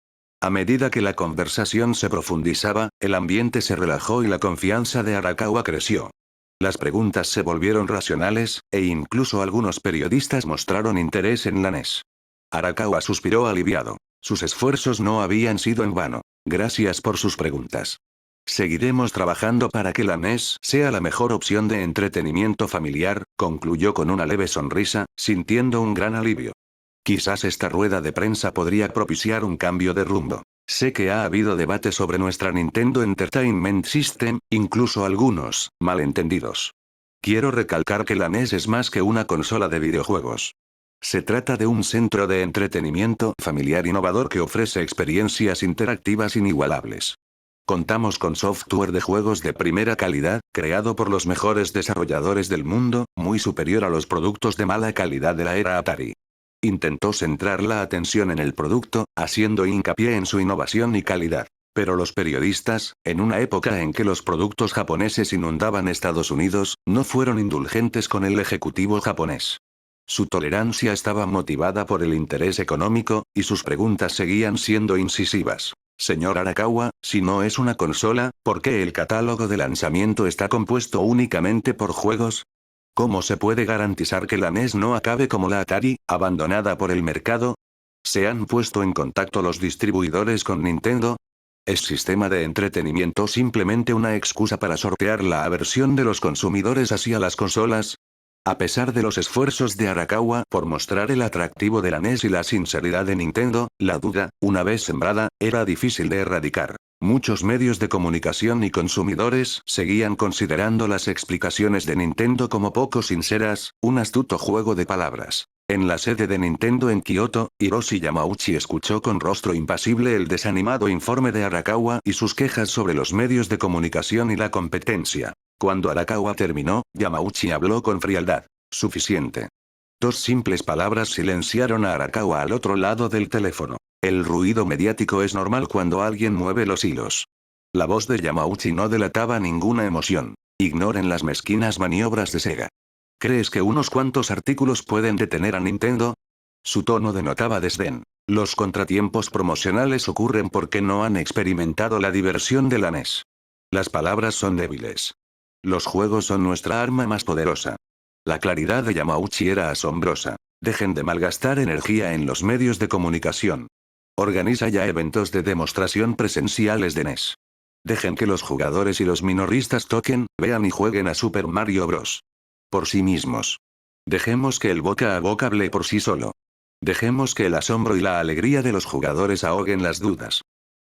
A medida que la conversación se profundizaba, el ambiente se relajó y la confianza de Arakawa creció. Las preguntas se volvieron racionales, e incluso algunos periodistas mostraron interés en la NES. Arakawa suspiró aliviado. Sus esfuerzos no habían sido en vano. Gracias por sus preguntas. Seguiremos trabajando para que la NES sea la mejor opción de entretenimiento familiar, concluyó con una leve sonrisa, sintiendo un gran alivio. Quizás esta rueda de prensa podría propiciar un cambio de rumbo. Sé que ha habido debate sobre nuestra Nintendo Entertainment System, incluso algunos malentendidos. Quiero recalcar que la NES es más que una consola de videojuegos. Se trata de un centro de entretenimiento familiar innovador que ofrece experiencias interactivas inigualables. Contamos con software de juegos de primera calidad, creado por los mejores desarrolladores del mundo, muy superior a los productos de mala calidad de la era Atari. Intentó centrar la atención en el producto, haciendo hincapié en su innovación y calidad. Pero los periodistas, en una época en que los productos japoneses inundaban Estados Unidos, no fueron indulgentes con el ejecutivo japonés. Su tolerancia estaba motivada por el interés económico, y sus preguntas seguían siendo incisivas. Señor Arakawa, si no es una consola, ¿por qué el catálogo de lanzamiento está compuesto únicamente por juegos? ¿Cómo se puede garantizar que la NES no acabe como la Atari, abandonada por el mercado? ¿Se han puesto en contacto los distribuidores con Nintendo? ¿Es sistema de entretenimiento simplemente una excusa para sortear la aversión de los consumidores hacia las consolas? A pesar de los esfuerzos de Arakawa por mostrar el atractivo de la NES y la sinceridad de Nintendo, la duda, una vez sembrada, era difícil de erradicar. Muchos medios de comunicación y consumidores seguían considerando las explicaciones de Nintendo como poco sinceras, un astuto juego de palabras. En la sede de Nintendo en Kioto, Hiroshi Yamauchi escuchó con rostro impasible el desanimado informe de Arakawa y sus quejas sobre los medios de comunicación y la competencia. Cuando Arakawa terminó, Yamauchi habló con frialdad. Suficiente. Dos simples palabras silenciaron a Arakawa al otro lado del teléfono. El ruido mediático es normal cuando alguien mueve los hilos. La voz de Yamauchi no delataba ninguna emoción. Ignoren las mezquinas maniobras de Sega. ¿Crees que unos cuantos artículos pueden detener a Nintendo? Su tono denotaba desdén. Los contratiempos promocionales ocurren porque no han experimentado la diversión de la NES. Las palabras son débiles. Los juegos son nuestra arma más poderosa. La claridad de Yamauchi era asombrosa. Dejen de malgastar energía en los medios de comunicación. Organiza ya eventos de demostración presenciales de NES. Dejen que los jugadores y los minoristas toquen, vean y jueguen a Super Mario Bros. Por sí mismos. Dejemos que el boca a boca hable por sí solo. Dejemos que el asombro y la alegría de los jugadores ahoguen las dudas.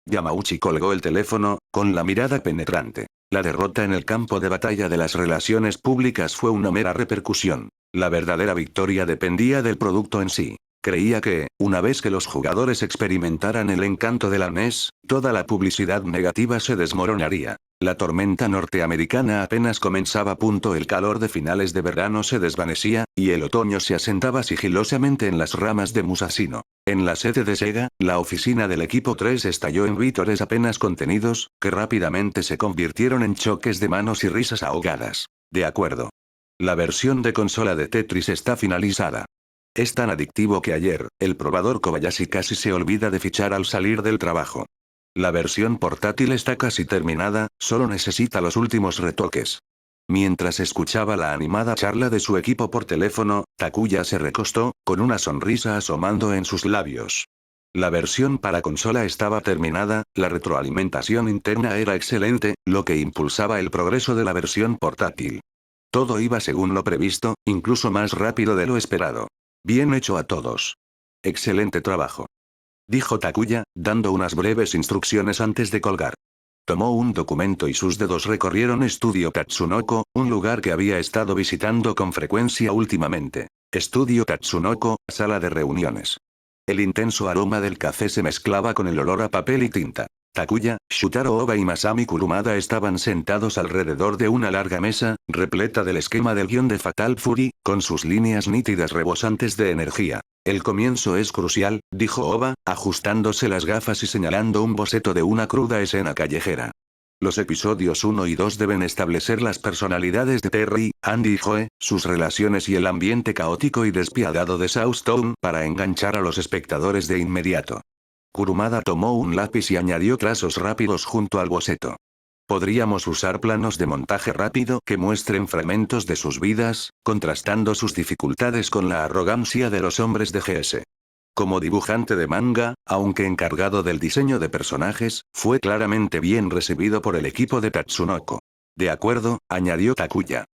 Yamauchi colgó el teléfono, con la mirada penetrante. La derrota en el campo de batalla de las relaciones públicas fue una mera repercusión. La verdadera victoria dependía del producto en sí. Creía que, una vez que los jugadores experimentaran el encanto de la NES, toda la publicidad negativa se desmoronaría. La tormenta norteamericana apenas comenzaba. El calor de finales de verano se desvanecía, y el otoño se asentaba sigilosamente en las ramas de Musashino. En la sede de Sega, la oficina del equipo 3 estalló en vítores apenas contenidos, que rápidamente se convirtieron en choques de manos y risas ahogadas. De acuerdo. La versión de consola de Tetris está finalizada. Es tan adictivo que ayer, el probador Kobayashi casi se olvida de fichar al salir del trabajo. La versión portátil está casi terminada, solo necesita los últimos retoques. Mientras escuchaba la animada charla de su equipo por teléfono, Takuya se recostó, con una sonrisa asomando en sus labios. La versión para consola estaba terminada, la retroalimentación interna era excelente, lo que impulsaba el progreso de la versión portátil. Todo iba según lo previsto, incluso más rápido de lo esperado. Bien hecho a todos. Excelente trabajo. Dijo Takuya, dando unas breves instrucciones antes de colgar. Tomó un documento y sus dedos recorrieron Estudio Tatsunoko, un lugar que había estado visitando con frecuencia últimamente. Estudio Tatsunoko, sala de reuniones. El intenso aroma del café se mezclaba con el olor a papel y tinta. Takuya, Shutaro Oba y Masami Kurumada estaban sentados alrededor de una larga mesa, repleta del esquema del guión de Fatal Fury, con sus líneas nítidas rebosantes de energía. El comienzo es crucial, dijo Oba, ajustándose las gafas y señalando un boceto de una cruda escena callejera. Los episodios 1 y 2 deben establecer las personalidades de Terry, Andy y Joe, sus relaciones y el ambiente caótico y despiadado de Southtown para enganchar a los espectadores de inmediato. Kurumada tomó un lápiz y añadió trazos rápidos junto al boceto. Podríamos usar planos de montaje rápido que muestren fragmentos de sus vidas, contrastando sus dificultades con la arrogancia de los hombres de GS. Como dibujante de manga, aunque encargado del diseño de personajes, fue claramente bien recibido por el equipo de Tatsunoko. De acuerdo, añadió Takuya.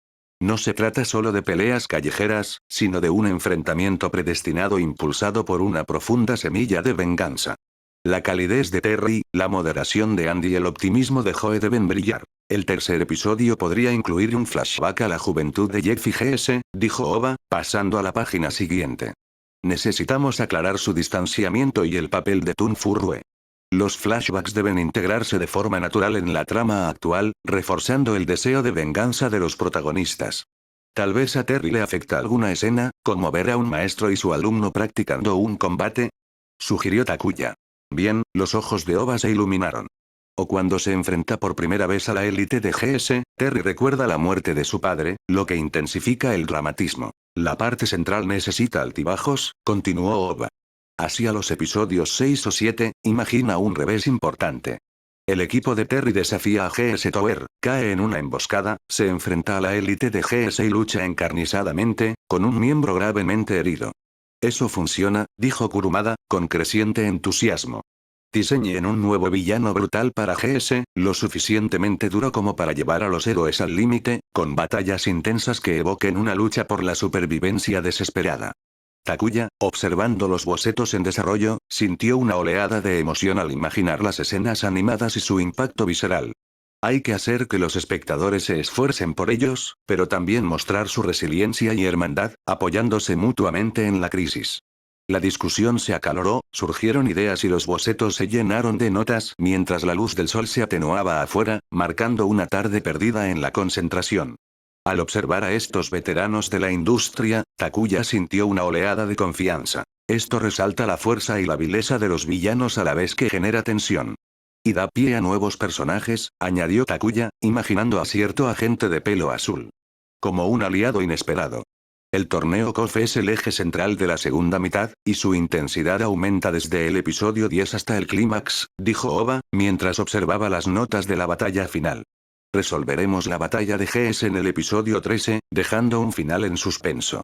No se trata solo de peleas callejeras, sino de un enfrentamiento predestinado impulsado por una profunda semilla de venganza. La calidez de Terry, la moderación de Andy y el optimismo de Joe deben brillar. El tercer episodio podría incluir un flashback a la juventud de Jeff y GS, dijo Oba, pasando a la página siguiente. Necesitamos aclarar su distanciamiento y el papel de Tun Furue. Los flashbacks deben integrarse de forma natural en la trama actual, reforzando el deseo de venganza de los protagonistas. Tal vez a Terry le afecta alguna escena, como ver a un maestro y su alumno practicando un combate, sugirió Takuya. Bien, los ojos de Oba se iluminaron. O cuando se enfrenta por primera vez a la élite de GS, Terry recuerda la muerte de su padre, lo que intensifica el dramatismo. La parte central necesita altibajos, continuó Oba. Hacia los episodios 6 o 7, imagina un revés importante. El equipo de Terry desafía a GS Tower, cae en una emboscada, se enfrenta a la élite de GS y lucha encarnizadamente, con un miembro gravemente herido. Eso funciona, dijo Kurumada, con creciente entusiasmo. Diseñen un nuevo villano brutal para GS, lo suficientemente duro como para llevar a los héroes al límite, con batallas intensas que evoquen una lucha por la supervivencia desesperada. Takuya, observando los bocetos en desarrollo, sintió una oleada de emoción al imaginar las escenas animadas y su impacto visceral. Hay que hacer que los espectadores se esfuercen por ellos, pero también mostrar su resiliencia y hermandad, apoyándose mutuamente en la crisis. La discusión se acaloró, surgieron ideas y los bocetos se llenaron de notas mientras la luz del sol se atenuaba afuera, marcando una tarde perdida en la concentración. Al observar a estos veteranos de la industria, Takuya sintió una oleada de confianza. Esto resalta la fuerza y la vileza de los villanos a la vez que genera tensión. Y da pie a nuevos personajes, añadió Takuya, imaginando a cierto agente de pelo azul. Como un aliado inesperado. El torneo KOF es el eje central de la segunda mitad, y su intensidad aumenta desde el episodio 10 hasta el clímax, dijo Oba, mientras observaba las notas de la batalla final. Resolveremos la batalla de GS en el episodio 13, dejando un final en suspenso.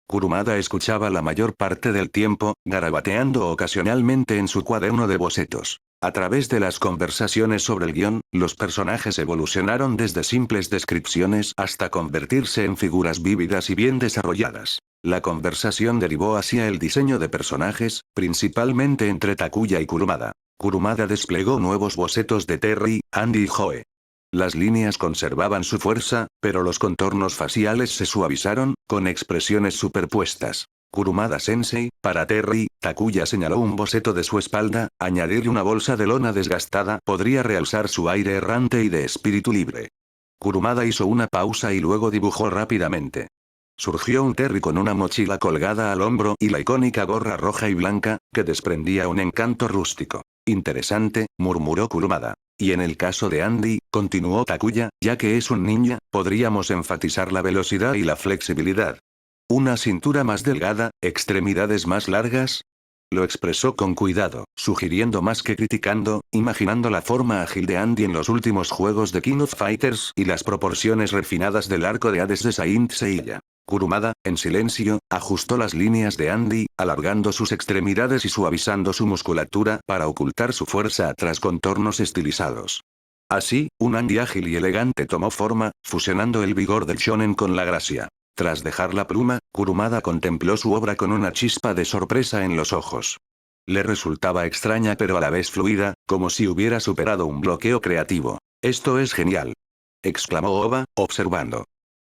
Kurumada escuchaba la mayor parte del tiempo, garabateando ocasionalmente en su cuaderno de bocetos. A través de las conversaciones sobre el guión, los personajes evolucionaron desde simples descripciones hasta convertirse en figuras vívidas y bien desarrolladas. La conversación derivó hacia el diseño de personajes, principalmente entre Takuya y Kurumada. Kurumada desplegó nuevos bocetos de Terry, Andy y Joe. Las líneas conservaban su fuerza, pero los contornos faciales se suavizaron, con expresiones superpuestas. Kurumada-sensei, para Terry, Takuya señaló un boceto de su espalda, añadir una bolsa de lona desgastada podría realzar su aire errante y de espíritu libre. Kurumada hizo una pausa y luego dibujó rápidamente. Surgió un Terry con una mochila colgada al hombro y la icónica gorra roja y blanca, que desprendía un encanto rústico. Interesante, murmuró Kurumada. Y en el caso de Andy, continuó Takuya, ya que es un ninja, podríamos enfatizar la velocidad y la flexibilidad. Una cintura más delgada, extremidades más largas. Lo expresó con cuidado, sugiriendo más que criticando, imaginando la forma ágil de Andy en los últimos juegos de King of Fighters y las proporciones refinadas del arco de Hades de Saint Seiya. Kurumada, en silencio, ajustó las líneas de Andy, alargando sus extremidades y suavizando su musculatura para ocultar su fuerza tras contornos estilizados. Así, un Andy ágil y elegante tomó forma, fusionando el vigor del shonen con la gracia. Tras dejar la pluma, Kurumada contempló su obra con una chispa de sorpresa en los ojos. Le resultaba extraña pero a la vez fluida, como si hubiera superado un bloqueo creativo. «Esto es genial», exclamó Oba, observando.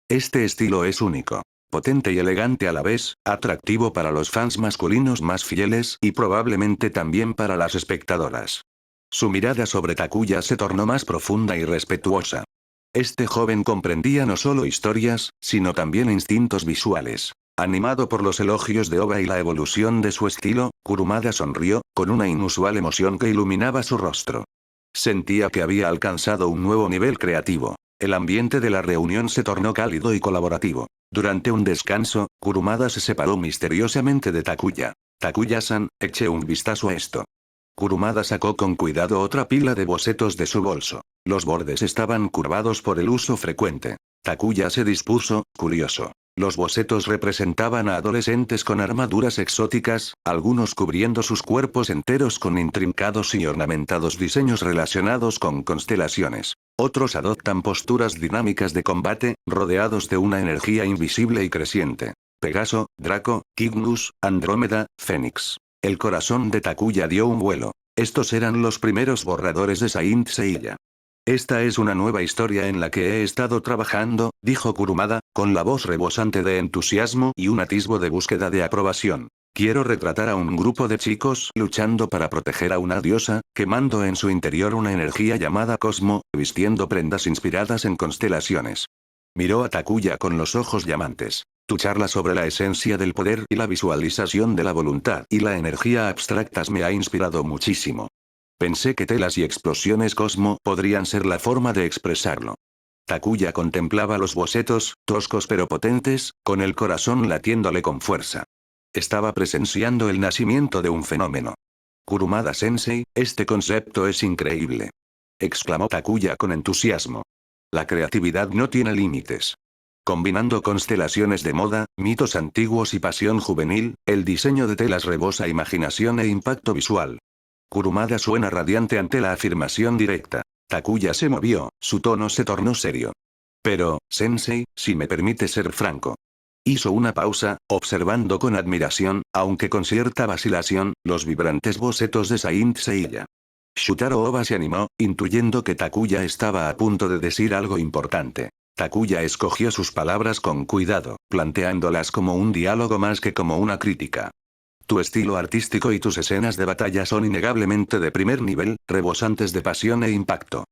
«Este estilo es único. Potente y elegante a la vez, atractivo para los fans masculinos más fieles y probablemente también para las espectadoras». Su mirada sobre Takuya se tornó más profunda y respetuosa. Este joven comprendía no solo historias, sino también instintos visuales. Animado por los elogios de Oba y la evolución de su estilo, Kurumada sonrió, con una inusual emoción que iluminaba su rostro. Sentía que había alcanzado un nuevo nivel creativo. El ambiente de la reunión se tornó cálido y colaborativo. Durante un descanso, Kurumada se separó misteriosamente de Takuya. «Takuya-san, eché un vistazo a esto». Kurumada sacó con cuidado otra pila de bocetos de su bolso. Los bordes estaban curvados por el uso frecuente. Takuya se dispuso, curioso. Los bocetos representaban a adolescentes con armaduras exóticas, algunos cubriendo sus cuerpos enteros con intrincados y ornamentados diseños relacionados con constelaciones. Otros adoptan posturas dinámicas de combate, rodeados de una energía invisible y creciente. Pegaso, Draco, Cygnus, Andrómeda, Fénix. El corazón de Takuya dio un vuelo. Estos eran los primeros borradores de Saint Seiya. «Esta es una nueva historia en la que he estado trabajando», dijo Kurumada, con la voz rebosante de entusiasmo y un atisbo de búsqueda de aprobación. «Quiero retratar a un grupo de chicos luchando para proteger a una diosa, quemando en su interior una energía llamada Cosmo, vistiendo prendas inspiradas en constelaciones». Miró a Takuya con los ojos llamantes. «Tu charla sobre la esencia del poder y la visualización de la voluntad y la energía abstractas me ha inspirado muchísimo. Pensé que telas y explosiones Cosmo podrían ser la forma de expresarlo». Takuya contemplaba los bocetos, toscos pero potentes, con el corazón latiéndole con fuerza. Estaba presenciando el nacimiento de un fenómeno. «Kurumada-sensei, este concepto es increíble», exclamó Takuya con entusiasmo. «La creatividad no tiene límites». Combinando constelaciones de moda, mitos antiguos y pasión juvenil, el diseño de telas rebosa imaginación e impacto visual. Kurumada suena radiante ante la afirmación directa. Takuya se movió, su tono se tornó serio. «Pero, sensei, si me permite ser franco». Hizo una pausa, observando con admiración, aunque con cierta vacilación, los vibrantes bocetos de Saint Seiya. Shutaro Oba se animó, intuyendo que Takuya estaba a punto de decir algo importante. Takuya escogió sus palabras con cuidado, planteándolas como un diálogo más que como una crítica. «Tu estilo artístico y tus escenas de batalla son innegablemente de primer nivel, rebosantes de pasión e impacto.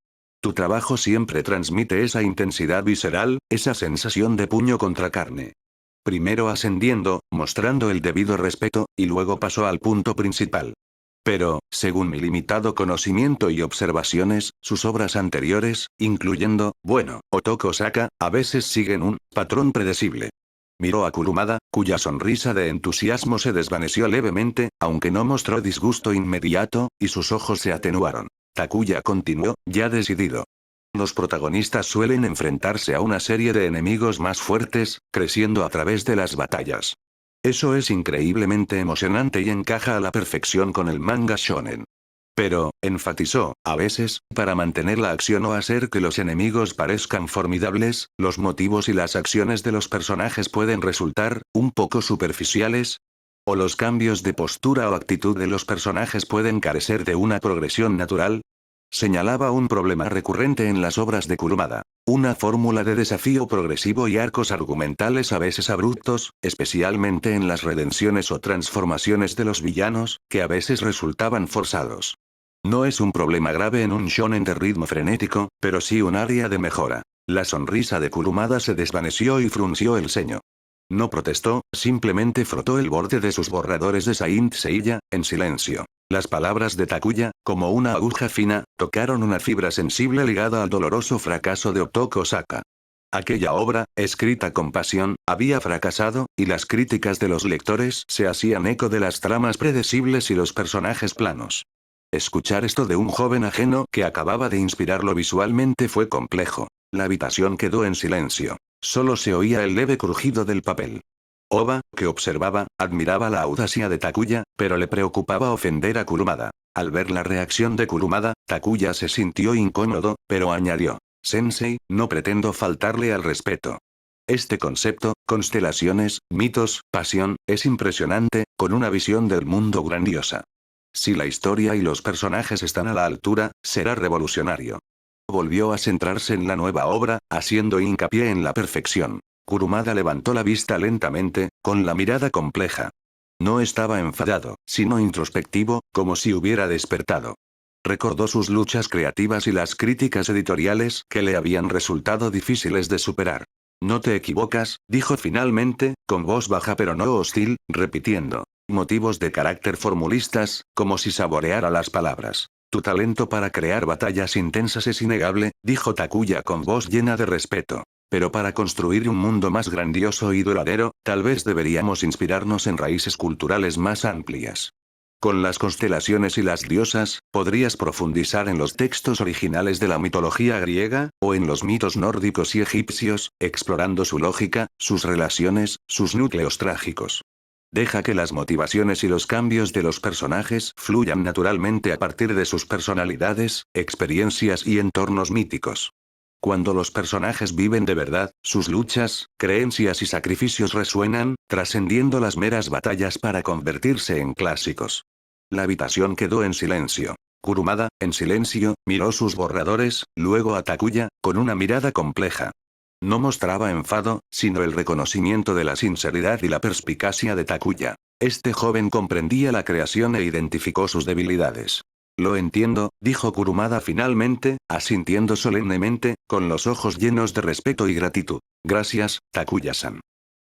Tu trabajo siempre transmite esa intensidad visceral, esa sensación de puño contra carne». Primero ascendiendo, mostrando el debido respeto, y luego pasó al punto principal. «Pero, según mi limitado conocimiento y observaciones, sus obras anteriores, incluyendo, bueno, Otoko Saka, a veces siguen un patrón predecible. Miró a Kurumada, cuya sonrisa de entusiasmo se desvaneció levemente, aunque no mostró disgusto inmediato, y sus ojos se atenuaron. Takuya continuó, ya decidido. Los protagonistas suelen enfrentarse a una serie de enemigos más fuertes, creciendo a través de las batallas. Eso es increíblemente emocionante y encaja a la perfección con el manga shonen. Pero, enfatizó, a veces, para mantener la acción o hacer que los enemigos parezcan formidables, los motivos y las acciones de los personajes pueden resultar, un poco superficiales, o los cambios de postura o actitud de los personajes pueden carecer de una progresión natural. Señalaba un problema recurrente en las obras de Kurumada. Una fórmula de desafío progresivo y arcos argumentales a veces abruptos, especialmente en las redenciones o transformaciones de los villanos, que a veces resultaban forzados. No es un problema grave en un shonen de ritmo frenético, pero sí un área de mejora. La sonrisa de Kurumada se desvaneció y frunció el ceño. No protestó, simplemente frotó el borde de sus borradores de Saint Seiya, en silencio. Las palabras de Takuya, como una aguja fina, tocaron una fibra sensible ligada al doloroso fracaso de Otoko Saka. Aquella obra, escrita con pasión, había fracasado, y las críticas de los lectores se hacían eco de las tramas predecibles y los personajes planos. Escuchar esto de un joven ajeno que acababa de inspirarlo visualmente fue complejo. La habitación quedó en silencio. Solo se oía el leve crujido del papel. Oba, que observaba, admiraba la audacia de Takuya, pero le preocupaba ofender a Kurumada. Al ver la reacción de Kurumada, Takuya se sintió incómodo, pero añadió: Sensei, no pretendo faltarle al respeto. Este concepto, constelaciones, mitos, pasión, es impresionante, con una visión del mundo grandiosa. Si la historia y los personajes están a la altura, será revolucionario. Volvió a centrarse en la nueva obra, haciendo hincapié en la perfección. Kurumada levantó la vista lentamente, con la mirada compleja. No estaba enfadado, sino introspectivo, como si hubiera despertado. Recordó sus luchas creativas y las críticas editoriales que le habían resultado difíciles de superar. No te equivocas, dijo finalmente, con voz baja pero no hostil, repitiendo motivos de carácter formulistas, como si saboreara las palabras. Tu talento para crear batallas intensas es innegable, dijo Takuya con voz llena de respeto. Pero para construir un mundo más grandioso y duradero, tal vez deberíamos inspirarnos en raíces culturales más amplias. Con las constelaciones y las diosas, podrías profundizar en los textos originales de la mitología griega, o en los mitos nórdicos y egipcios, explorando su lógica, sus relaciones, sus núcleos trágicos. Deja que las motivaciones y los cambios de los personajes fluyan naturalmente a partir de sus personalidades, experiencias y entornos míticos. Cuando los personajes viven de verdad, sus luchas, creencias y sacrificios resuenan, trascendiendo las meras batallas para convertirse en clásicos. La habitación quedó en silencio. Kurumada, en silencio, miró sus borradores, luego a Takuya, con una mirada compleja. No mostraba enfado, sino el reconocimiento de la sinceridad y la perspicacia de Takuya. Este joven comprendía la creación e identificó sus debilidades. Lo entiendo, dijo Kurumada finalmente, asintiendo solemnemente, con los ojos llenos de respeto y gratitud. Gracias, Takuya-san.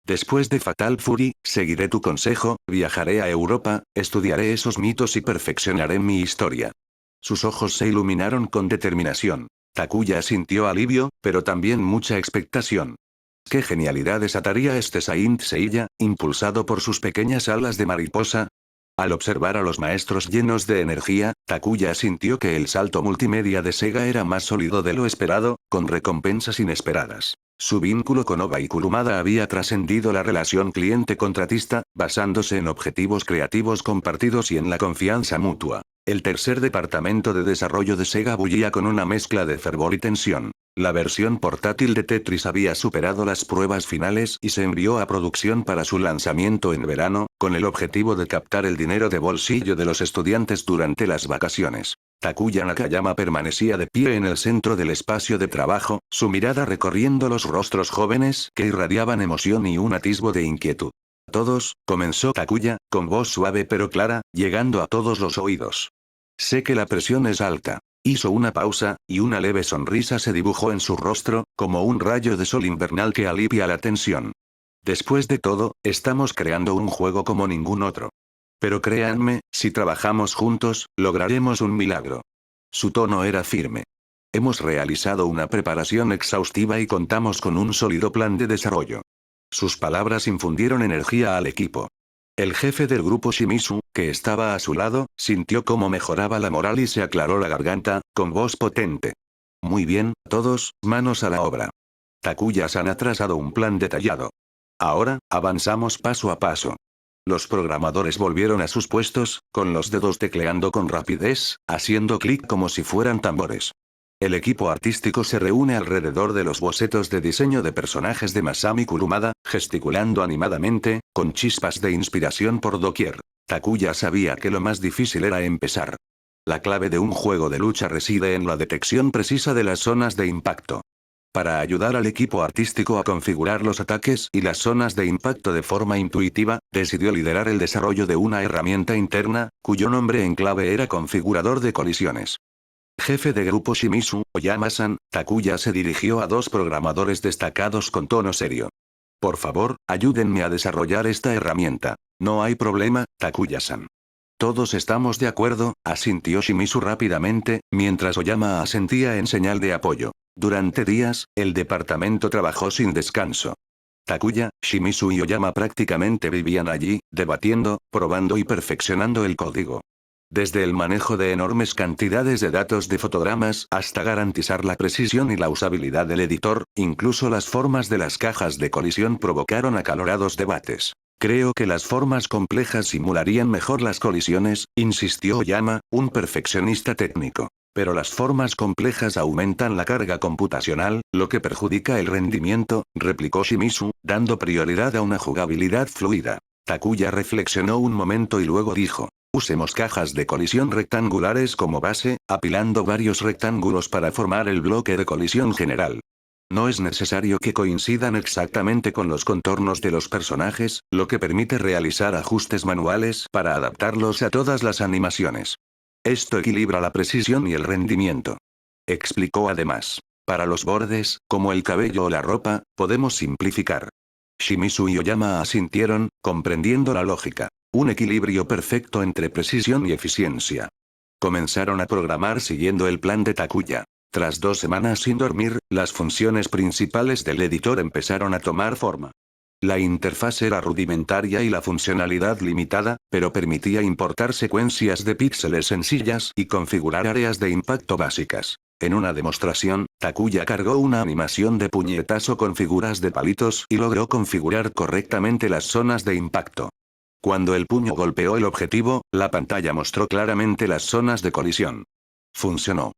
Después de Fatal Fury, seguiré tu consejo, viajaré a Europa, estudiaré esos mitos y perfeccionaré mi historia. Sus ojos se iluminaron con determinación. Takuya sintió alivio, pero también mucha expectación. ¿Qué genialidad desataría este Saint Seiya, impulsado por sus pequeñas alas de mariposa? Al observar a los maestros llenos de energía, Takuya sintió que el salto multimedia de Sega era más sólido de lo esperado, con recompensas inesperadas. Su vínculo con Oba y Kurumada había trascendido la relación cliente-contratista, basándose en objetivos creativos compartidos y en la confianza mutua. El tercer departamento de desarrollo de Sega bullía con una mezcla de fervor y tensión. La versión portátil de Tetris había superado las pruebas finales y se envió a producción para su lanzamiento en verano, con el objetivo de captar el dinero de bolsillo de los estudiantes durante las vacaciones. Takuya Nakayama permanecía de pie en el centro del espacio de trabajo, su mirada recorriendo los rostros jóvenes que irradiaban emoción y un atisbo de inquietud. Todos, comenzó Takuya, con voz suave pero clara, llegando a todos los oídos. Sé que la presión es alta. Hizo una pausa, y una leve sonrisa se dibujó en su rostro, como un rayo de sol invernal que alivia la tensión. Después de todo, estamos creando un juego como ningún otro. Pero créanme, si trabajamos juntos, lograremos un milagro. Su tono era firme. Hemos realizado una preparación exhaustiva y contamos con un sólido plan de desarrollo. Sus palabras infundieron energía al equipo. El jefe del grupo Shimizu, que estaba a su lado, sintió cómo mejoraba la moral y se aclaró la garganta, con voz potente. Muy bien, todos, manos a la obra. Takuya-san ha trazado un plan detallado. Ahora, avanzamos paso a paso. Los programadores volvieron a sus puestos, con los dedos tecleando con rapidez, haciendo clic como si fueran tambores. El equipo artístico se reúne alrededor de los bocetos de diseño de personajes de Masami Kurumada, gesticulando animadamente, con chispas de inspiración por doquier. Takuya sabía que lo más difícil era empezar. La clave de un juego de lucha reside en la detección precisa de las zonas de impacto. Para ayudar al equipo artístico a configurar los ataques y las zonas de impacto de forma intuitiva, decidió liderar el desarrollo de una herramienta interna, cuyo nombre en clave era configurador de colisiones. Jefe de grupo Shimizu, Oyama-san, Takuya se dirigió a dos programadores destacados con tono serio. Por favor, ayúdenme a desarrollar esta herramienta. No hay problema, Takuya-san. Todos estamos de acuerdo, asintió Shimizu rápidamente, mientras Oyama asentía en señal de apoyo. Durante días, el departamento trabajó sin descanso. Takuya, Shimizu y Oyama prácticamente vivían allí, debatiendo, probando y perfeccionando el código. Desde el manejo de enormes cantidades de datos de fotogramas hasta garantizar la precisión y la usabilidad del editor, incluso las formas de las cajas de colisión provocaron acalorados debates. Creo que las formas complejas simularían mejor las colisiones, insistió Oyama, un perfeccionista técnico. Pero las formas complejas aumentan la carga computacional, lo que perjudica el rendimiento, replicó Shimizu, dando prioridad a una jugabilidad fluida. Takuya reflexionó un momento y luego dijo: usemos cajas de colisión rectangulares como base, apilando varios rectángulos para formar el bloque de colisión general. No es necesario que coincidan exactamente con los contornos de los personajes, lo que permite realizar ajustes manuales para adaptarlos a todas las animaciones. Esto equilibra la precisión y el rendimiento. Explicó además. Para los bordes, como el cabello o la ropa, podemos simplificar. Shimizu y Oyama asintieron, comprendiendo la lógica. Un equilibrio perfecto entre precisión y eficiencia. Comenzaron a programar siguiendo el plan de Takuya. Tras 2 semanas sin dormir, las funciones principales del editor empezaron a tomar forma. La interfaz era rudimentaria y la funcionalidad limitada, pero permitía importar secuencias de píxeles sencillas y configurar áreas de impacto básicas. En una demostración, Takuya cargó una animación de puñetazo con figuras de palitos y logró configurar correctamente las zonas de impacto. Cuando el puño golpeó el objetivo, la pantalla mostró claramente las zonas de colisión. Funcionó.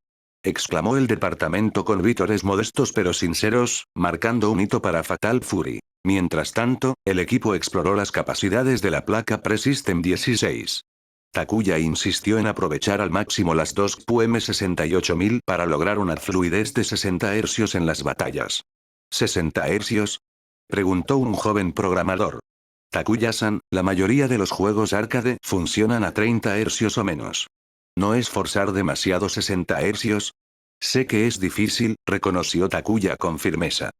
Exclamó el departamento con vítores modestos pero sinceros, marcando un hito para Fatal Fury. Mientras tanto, el equipo exploró las capacidades de la placa Pre-System 16. Takuya insistió en aprovechar al máximo las dos QM68000 para lograr una fluidez de 60 Hz en las batallas. ¿60 Hz? Preguntó un joven programador. Takuya-san, la mayoría de los juegos arcade funcionan a 30 Hz o menos. ¿No es forzar demasiado 60 Hz? Sé que es difícil, reconoció Takuya con firmeza.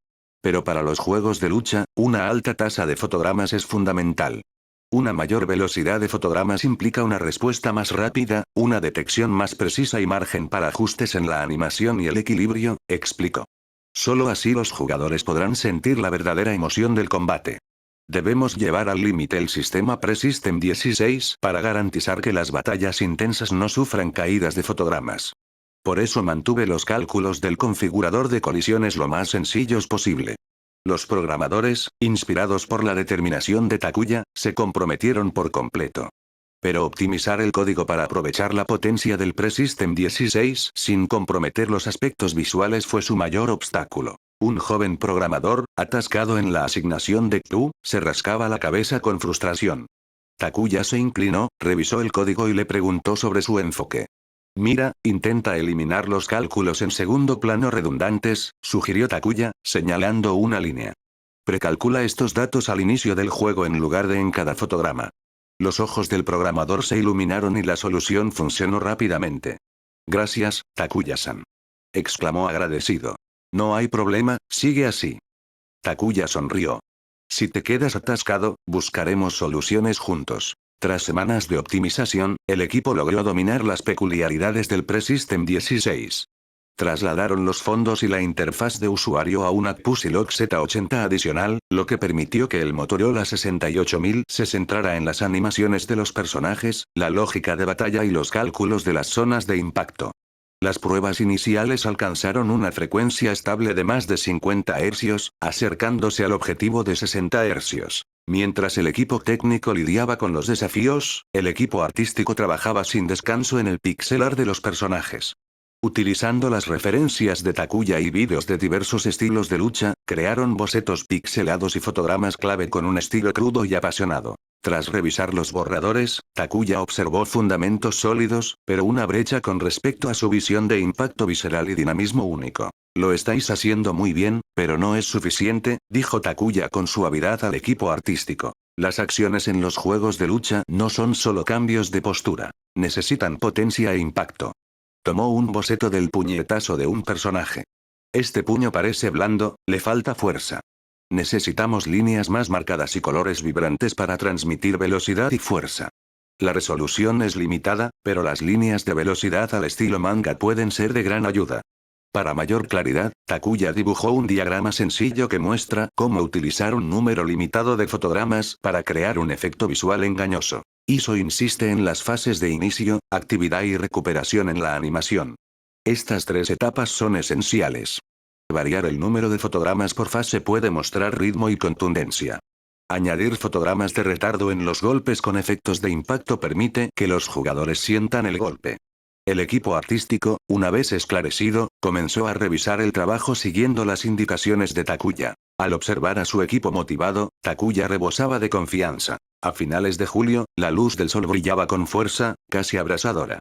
Pero para los juegos de lucha, una alta tasa de fotogramas es fundamental. Una mayor velocidad de fotogramas implica una respuesta más rápida, una detección más precisa y margen para ajustes en la animación y el equilibrio, explicó. Solo así los jugadores podrán sentir la verdadera emoción del combate. Debemos llevar al límite el sistema Pre-System 16 para garantizar que las batallas intensas no sufran caídas de fotogramas. Por eso mantuve los cálculos del configurador de colisiones lo más sencillos posible. Los programadores, inspirados por la determinación de Takuya, se comprometieron por completo. Pero optimizar el código para aprovechar la potencia del Pre-System 16 sin comprometer los aspectos visuales fue su mayor obstáculo. Un joven programador, atascado en la asignación de Q, se rascaba la cabeza con frustración. Takuya se inclinó, revisó el código y le preguntó sobre su enfoque. Mira, intenta eliminar los cálculos en segundo plano redundantes, sugirió Takuya, señalando una línea. Precalcula estos datos al inicio del juego en lugar de en cada fotograma. Los ojos del programador se iluminaron y la solución funcionó rápidamente. Gracias, Takuya-san. Exclamó agradecido. No hay problema, sigue así. Takuya sonrió. Si te quedas atascado, buscaremos soluciones juntos. Tras semanas de optimización, el equipo logró dominar las peculiaridades del Pre-System 16. Trasladaron los fondos y la interfaz de usuario a una Pusilog Z80 adicional, lo que permitió que el Motorola 68000 se centrara en las animaciones de los personajes, la lógica de batalla y los cálculos de las zonas de impacto. Las pruebas iniciales alcanzaron una frecuencia estable de más de 50 Hz, acercándose al objetivo de 60 Hz. Mientras el equipo técnico lidiaba con los desafíos, el equipo artístico trabajaba sin descanso en el pixel art de los personajes. Utilizando las referencias de Takuya y vídeos de diversos estilos de lucha, crearon bocetos pixelados y fotogramas clave con un estilo crudo y apasionado. Tras revisar los borradores, Takuya observó fundamentos sólidos, pero una brecha con respecto a su visión de impacto visceral y dinamismo único. Lo estáis haciendo muy bien, pero no es suficiente, dijo Takuya con suavidad al equipo artístico. Las acciones en los juegos de lucha no son solo cambios de postura. Necesitan potencia e impacto. Tomó un boceto del puñetazo de un personaje. Este puño parece blando, le falta fuerza. Necesitamos líneas más marcadas y colores vibrantes para transmitir velocidad y fuerza. La resolución es limitada, pero las líneas de velocidad al estilo manga pueden ser de gran ayuda. Para mayor claridad, Takuya dibujó un diagrama sencillo que muestra cómo utilizar un número limitado de fotogramas para crear un efecto visual engañoso. ISO insiste en las fases de inicio, actividad y recuperación en la animación. Estas tres etapas son esenciales. Variar el número de fotogramas por fase puede mostrar ritmo y contundencia. Añadir fotogramas de retardo en los golpes con efectos de impacto permite que los jugadores sientan el golpe. El equipo artístico, una vez esclarecido, comenzó a revisar el trabajo siguiendo las indicaciones de Takuya. Al observar a su equipo motivado, Takuya rebosaba de confianza. A finales de julio, la luz del sol brillaba con fuerza, casi abrasadora.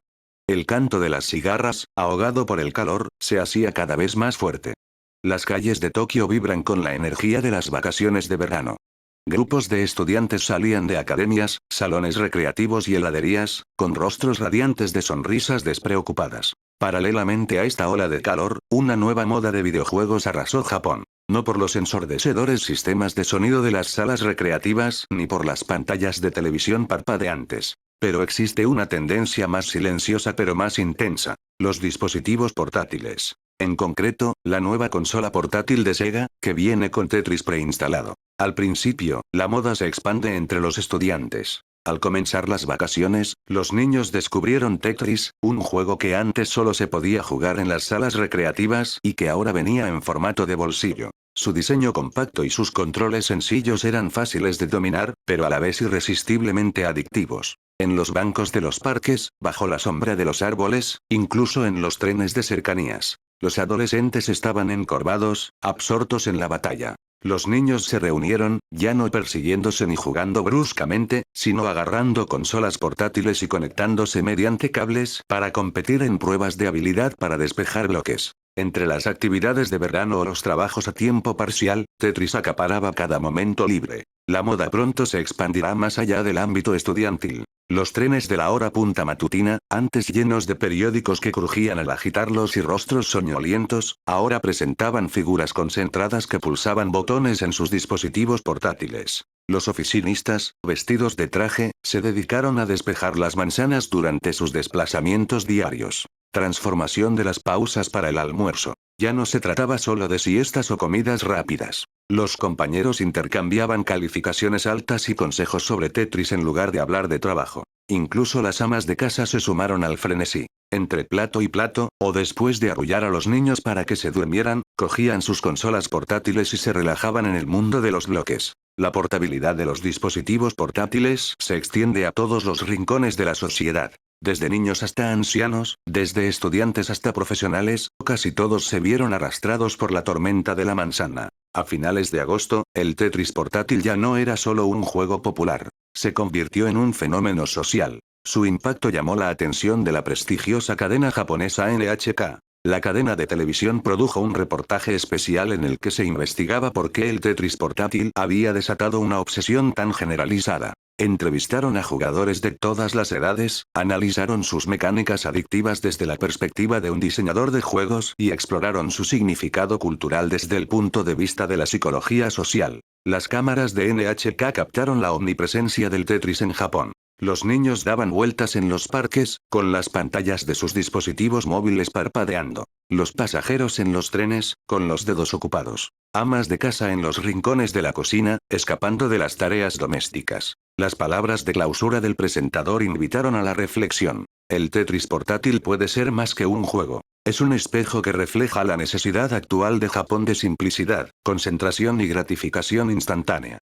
El canto de las cigarras, ahogado por el calor, se hacía cada vez más fuerte. Las calles de Tokio vibran con la energía de las vacaciones de verano. Grupos de estudiantes salían de academias, salones recreativos y heladerías, con rostros radiantes de sonrisas despreocupadas. Paralelamente a esta ola de calor, una nueva moda de videojuegos arrasó Japón. No por los ensordecedores sistemas de sonido de las salas recreativas, ni por las pantallas de televisión parpadeantes. Pero existe una tendencia más silenciosa pero más intensa: los dispositivos portátiles. En concreto, la nueva consola portátil de Sega, que viene con Tetris preinstalado. Al principio, la moda se expande entre los estudiantes. Al comenzar las vacaciones, los niños descubrieron Tetris, un juego que antes solo se podía jugar en las salas recreativas y que ahora venía en formato de bolsillo. Su diseño compacto y sus controles sencillos eran fáciles de dominar, pero a la vez irresistiblemente adictivos. En los bancos de los parques, bajo la sombra de los árboles, incluso en los trenes de cercanías, los adolescentes estaban encorvados, absortos en la batalla. Los niños se reunieron, ya no persiguiéndose ni jugando bruscamente, sino agarrando consolas portátiles y conectándose mediante cables para competir en pruebas de habilidad para despejar bloques. Entre las actividades de verano o los trabajos a tiempo parcial, Tetris acaparaba cada momento libre. La moda pronto se expandirá más allá del ámbito estudiantil. Los trenes de la hora punta matutina, antes llenos de periódicos que crujían al agitarlos y rostros soñolientos, ahora presentaban figuras concentradas que pulsaban botones en sus dispositivos portátiles. Los oficinistas, vestidos de traje, se dedicaron a despejar las manzanas durante sus desplazamientos diarios. Transformación de las pausas para el almuerzo. Ya no se trataba solo de siestas o comidas rápidas. Los compañeros intercambiaban calificaciones altas y consejos sobre Tetris en lugar de hablar de trabajo. Incluso las amas de casa se sumaron al frenesí. Entre plato y plato, o después de arrullar a los niños para que se durmieran, cogían sus consolas portátiles y se relajaban en el mundo de los bloques. La portabilidad de los dispositivos portátiles se extiende a todos los rincones de la sociedad. Desde niños hasta ancianos, desde estudiantes hasta profesionales, casi todos se vieron arrastrados por la tormenta de la manzana. A finales de agosto, el Tetris portátil ya no era solo un juego popular. Se convirtió en un fenómeno social. Su impacto llamó la atención de la prestigiosa cadena japonesa NHK. La cadena de televisión produjo un reportaje especial en el que se investigaba por qué el Tetris portátil había desatado una obsesión tan generalizada. Entrevistaron a jugadores de todas las edades, analizaron sus mecánicas adictivas desde la perspectiva de un diseñador de juegos y exploraron su significado cultural desde el punto de vista de la psicología social. Las cámaras de NHK captaron la omnipresencia del Tetris en Japón. Los niños daban vueltas en los parques, con las pantallas de sus dispositivos móviles parpadeando. Los pasajeros en los trenes, con los dedos ocupados. Amas de casa en los rincones de la cocina, escapando de las tareas domésticas. Las palabras de clausura del presentador invitaron a la reflexión. El Tetris portátil puede ser más que un juego. Es un espejo que refleja la necesidad actual de Japón de simplicidad, concentración y gratificación instantánea.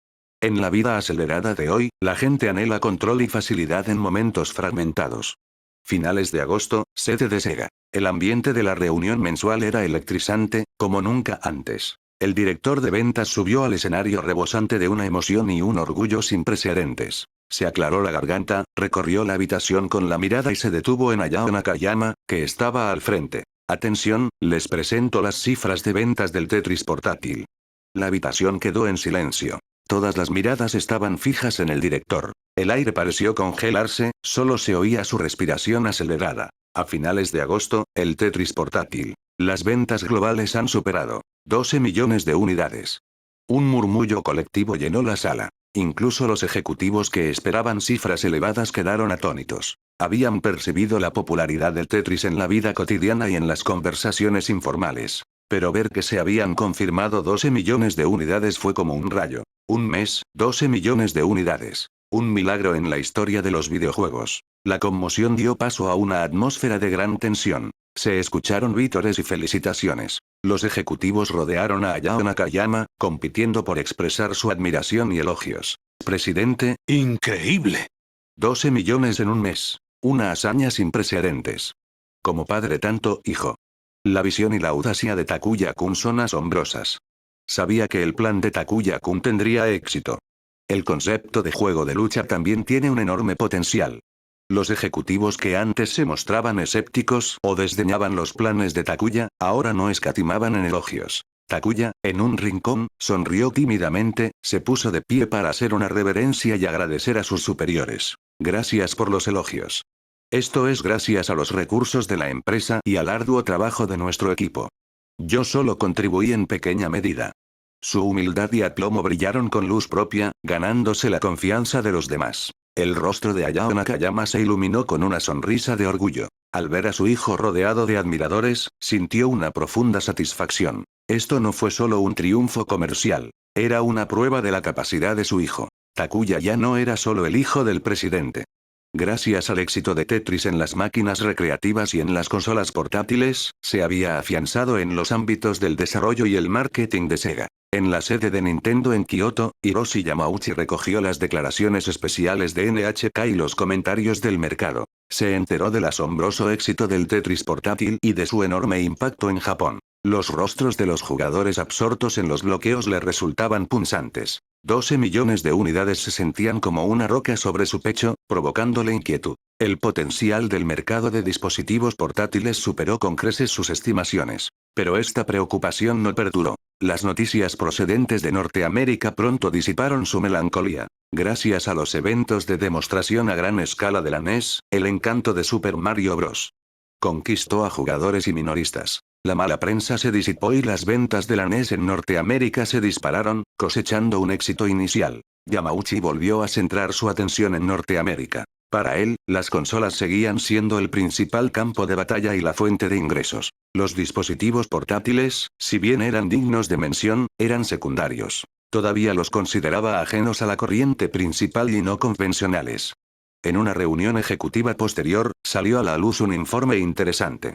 En la vida acelerada de hoy, la gente anhela control y facilidad en momentos fragmentados. Finales de agosto, sede de Sega. El ambiente de la reunión mensual era electrizante, como nunca antes. El director de ventas subió al escenario rebosante de una emoción y un orgullo sin precedentes. Se aclaró la garganta, recorrió la habitación con la mirada y se detuvo en Hayao Nakayama, que estaba al frente. Atención, les presento las cifras de ventas del Tetris portátil. La habitación quedó en silencio. Todas las miradas estaban fijas en el director. El aire pareció congelarse, solo se oía su respiración acelerada. A finales de agosto, el Tetris portátil. Las ventas globales han superado 12 millones de unidades. Un murmullo colectivo llenó la sala. Incluso los ejecutivos que esperaban cifras elevadas quedaron atónitos. Habían percibido la popularidad del Tetris en la vida cotidiana y en las conversaciones informales. Pero ver que se habían confirmado 12 millones de unidades fue como un rayo. Un mes, 12 millones de unidades. Un milagro en la historia de los videojuegos. La conmoción dio paso a una atmósfera de gran tensión. Se escucharon vítores y felicitaciones. Los ejecutivos rodearon a Hayao Nakayama, compitiendo por expresar su admiración y elogios. Presidente, ¡increíble! 12 millones en un mes. Una hazaña sin precedentes. Como padre tanto hijo. La visión y la audacia de Takuya-kun son asombrosas. Sabía que el plan de Takuya-kun tendría éxito. El concepto de juego de lucha también tiene un enorme potencial. Los ejecutivos que antes se mostraban escépticos o desdeñaban los planes de Takuya, ahora no escatimaban en elogios. Takuya, en un rincón, sonrió tímidamente, se puso de pie para hacer una reverencia y agradecer a sus superiores. Gracias por los elogios. Esto es gracias a los recursos de la empresa y al arduo trabajo de nuestro equipo. Yo solo contribuí en pequeña medida. Su humildad y aplomo brillaron con luz propia, ganándose la confianza de los demás. El rostro de Hayao Nakayama se iluminó con una sonrisa de orgullo. Al ver a su hijo rodeado de admiradores, sintió una profunda satisfacción. Esto no fue solo un triunfo comercial. Era una prueba de la capacidad de su hijo. Takuya ya no era solo el hijo del presidente. Gracias al éxito de Tetris en las máquinas recreativas y en las consolas portátiles, se había afianzado en los ámbitos del desarrollo y el marketing de Sega. En la sede de Nintendo en Kioto, Hiroshi Yamauchi recogió las declaraciones especiales de NHK y los comentarios del mercado. Se enteró del asombroso éxito del Tetris portátil y de su enorme impacto en Japón. Los rostros de los jugadores absortos en los bloqueos le resultaban punzantes. 12 millones de unidades se sentían como una roca sobre su pecho, provocándole inquietud. El potencial del mercado de dispositivos portátiles superó con creces sus estimaciones. Pero esta preocupación no perduró. Las noticias procedentes de Norteamérica pronto disiparon su melancolía. Gracias a los eventos de demostración a gran escala de la NES, el encanto de Super Mario Bros. Conquistó a jugadores y minoristas. La mala prensa se disipó y las ventas de la NES en Norteamérica se dispararon, cosechando un éxito inicial. Yamauchi volvió a centrar su atención en Norteamérica. Para él, las consolas seguían siendo el principal campo de batalla y la fuente de ingresos. Los dispositivos portátiles, si bien eran dignos de mención, eran secundarios. Todavía los consideraba ajenos a la corriente principal y no convencionales. En una reunión ejecutiva posterior, salió a la luz un informe interesante.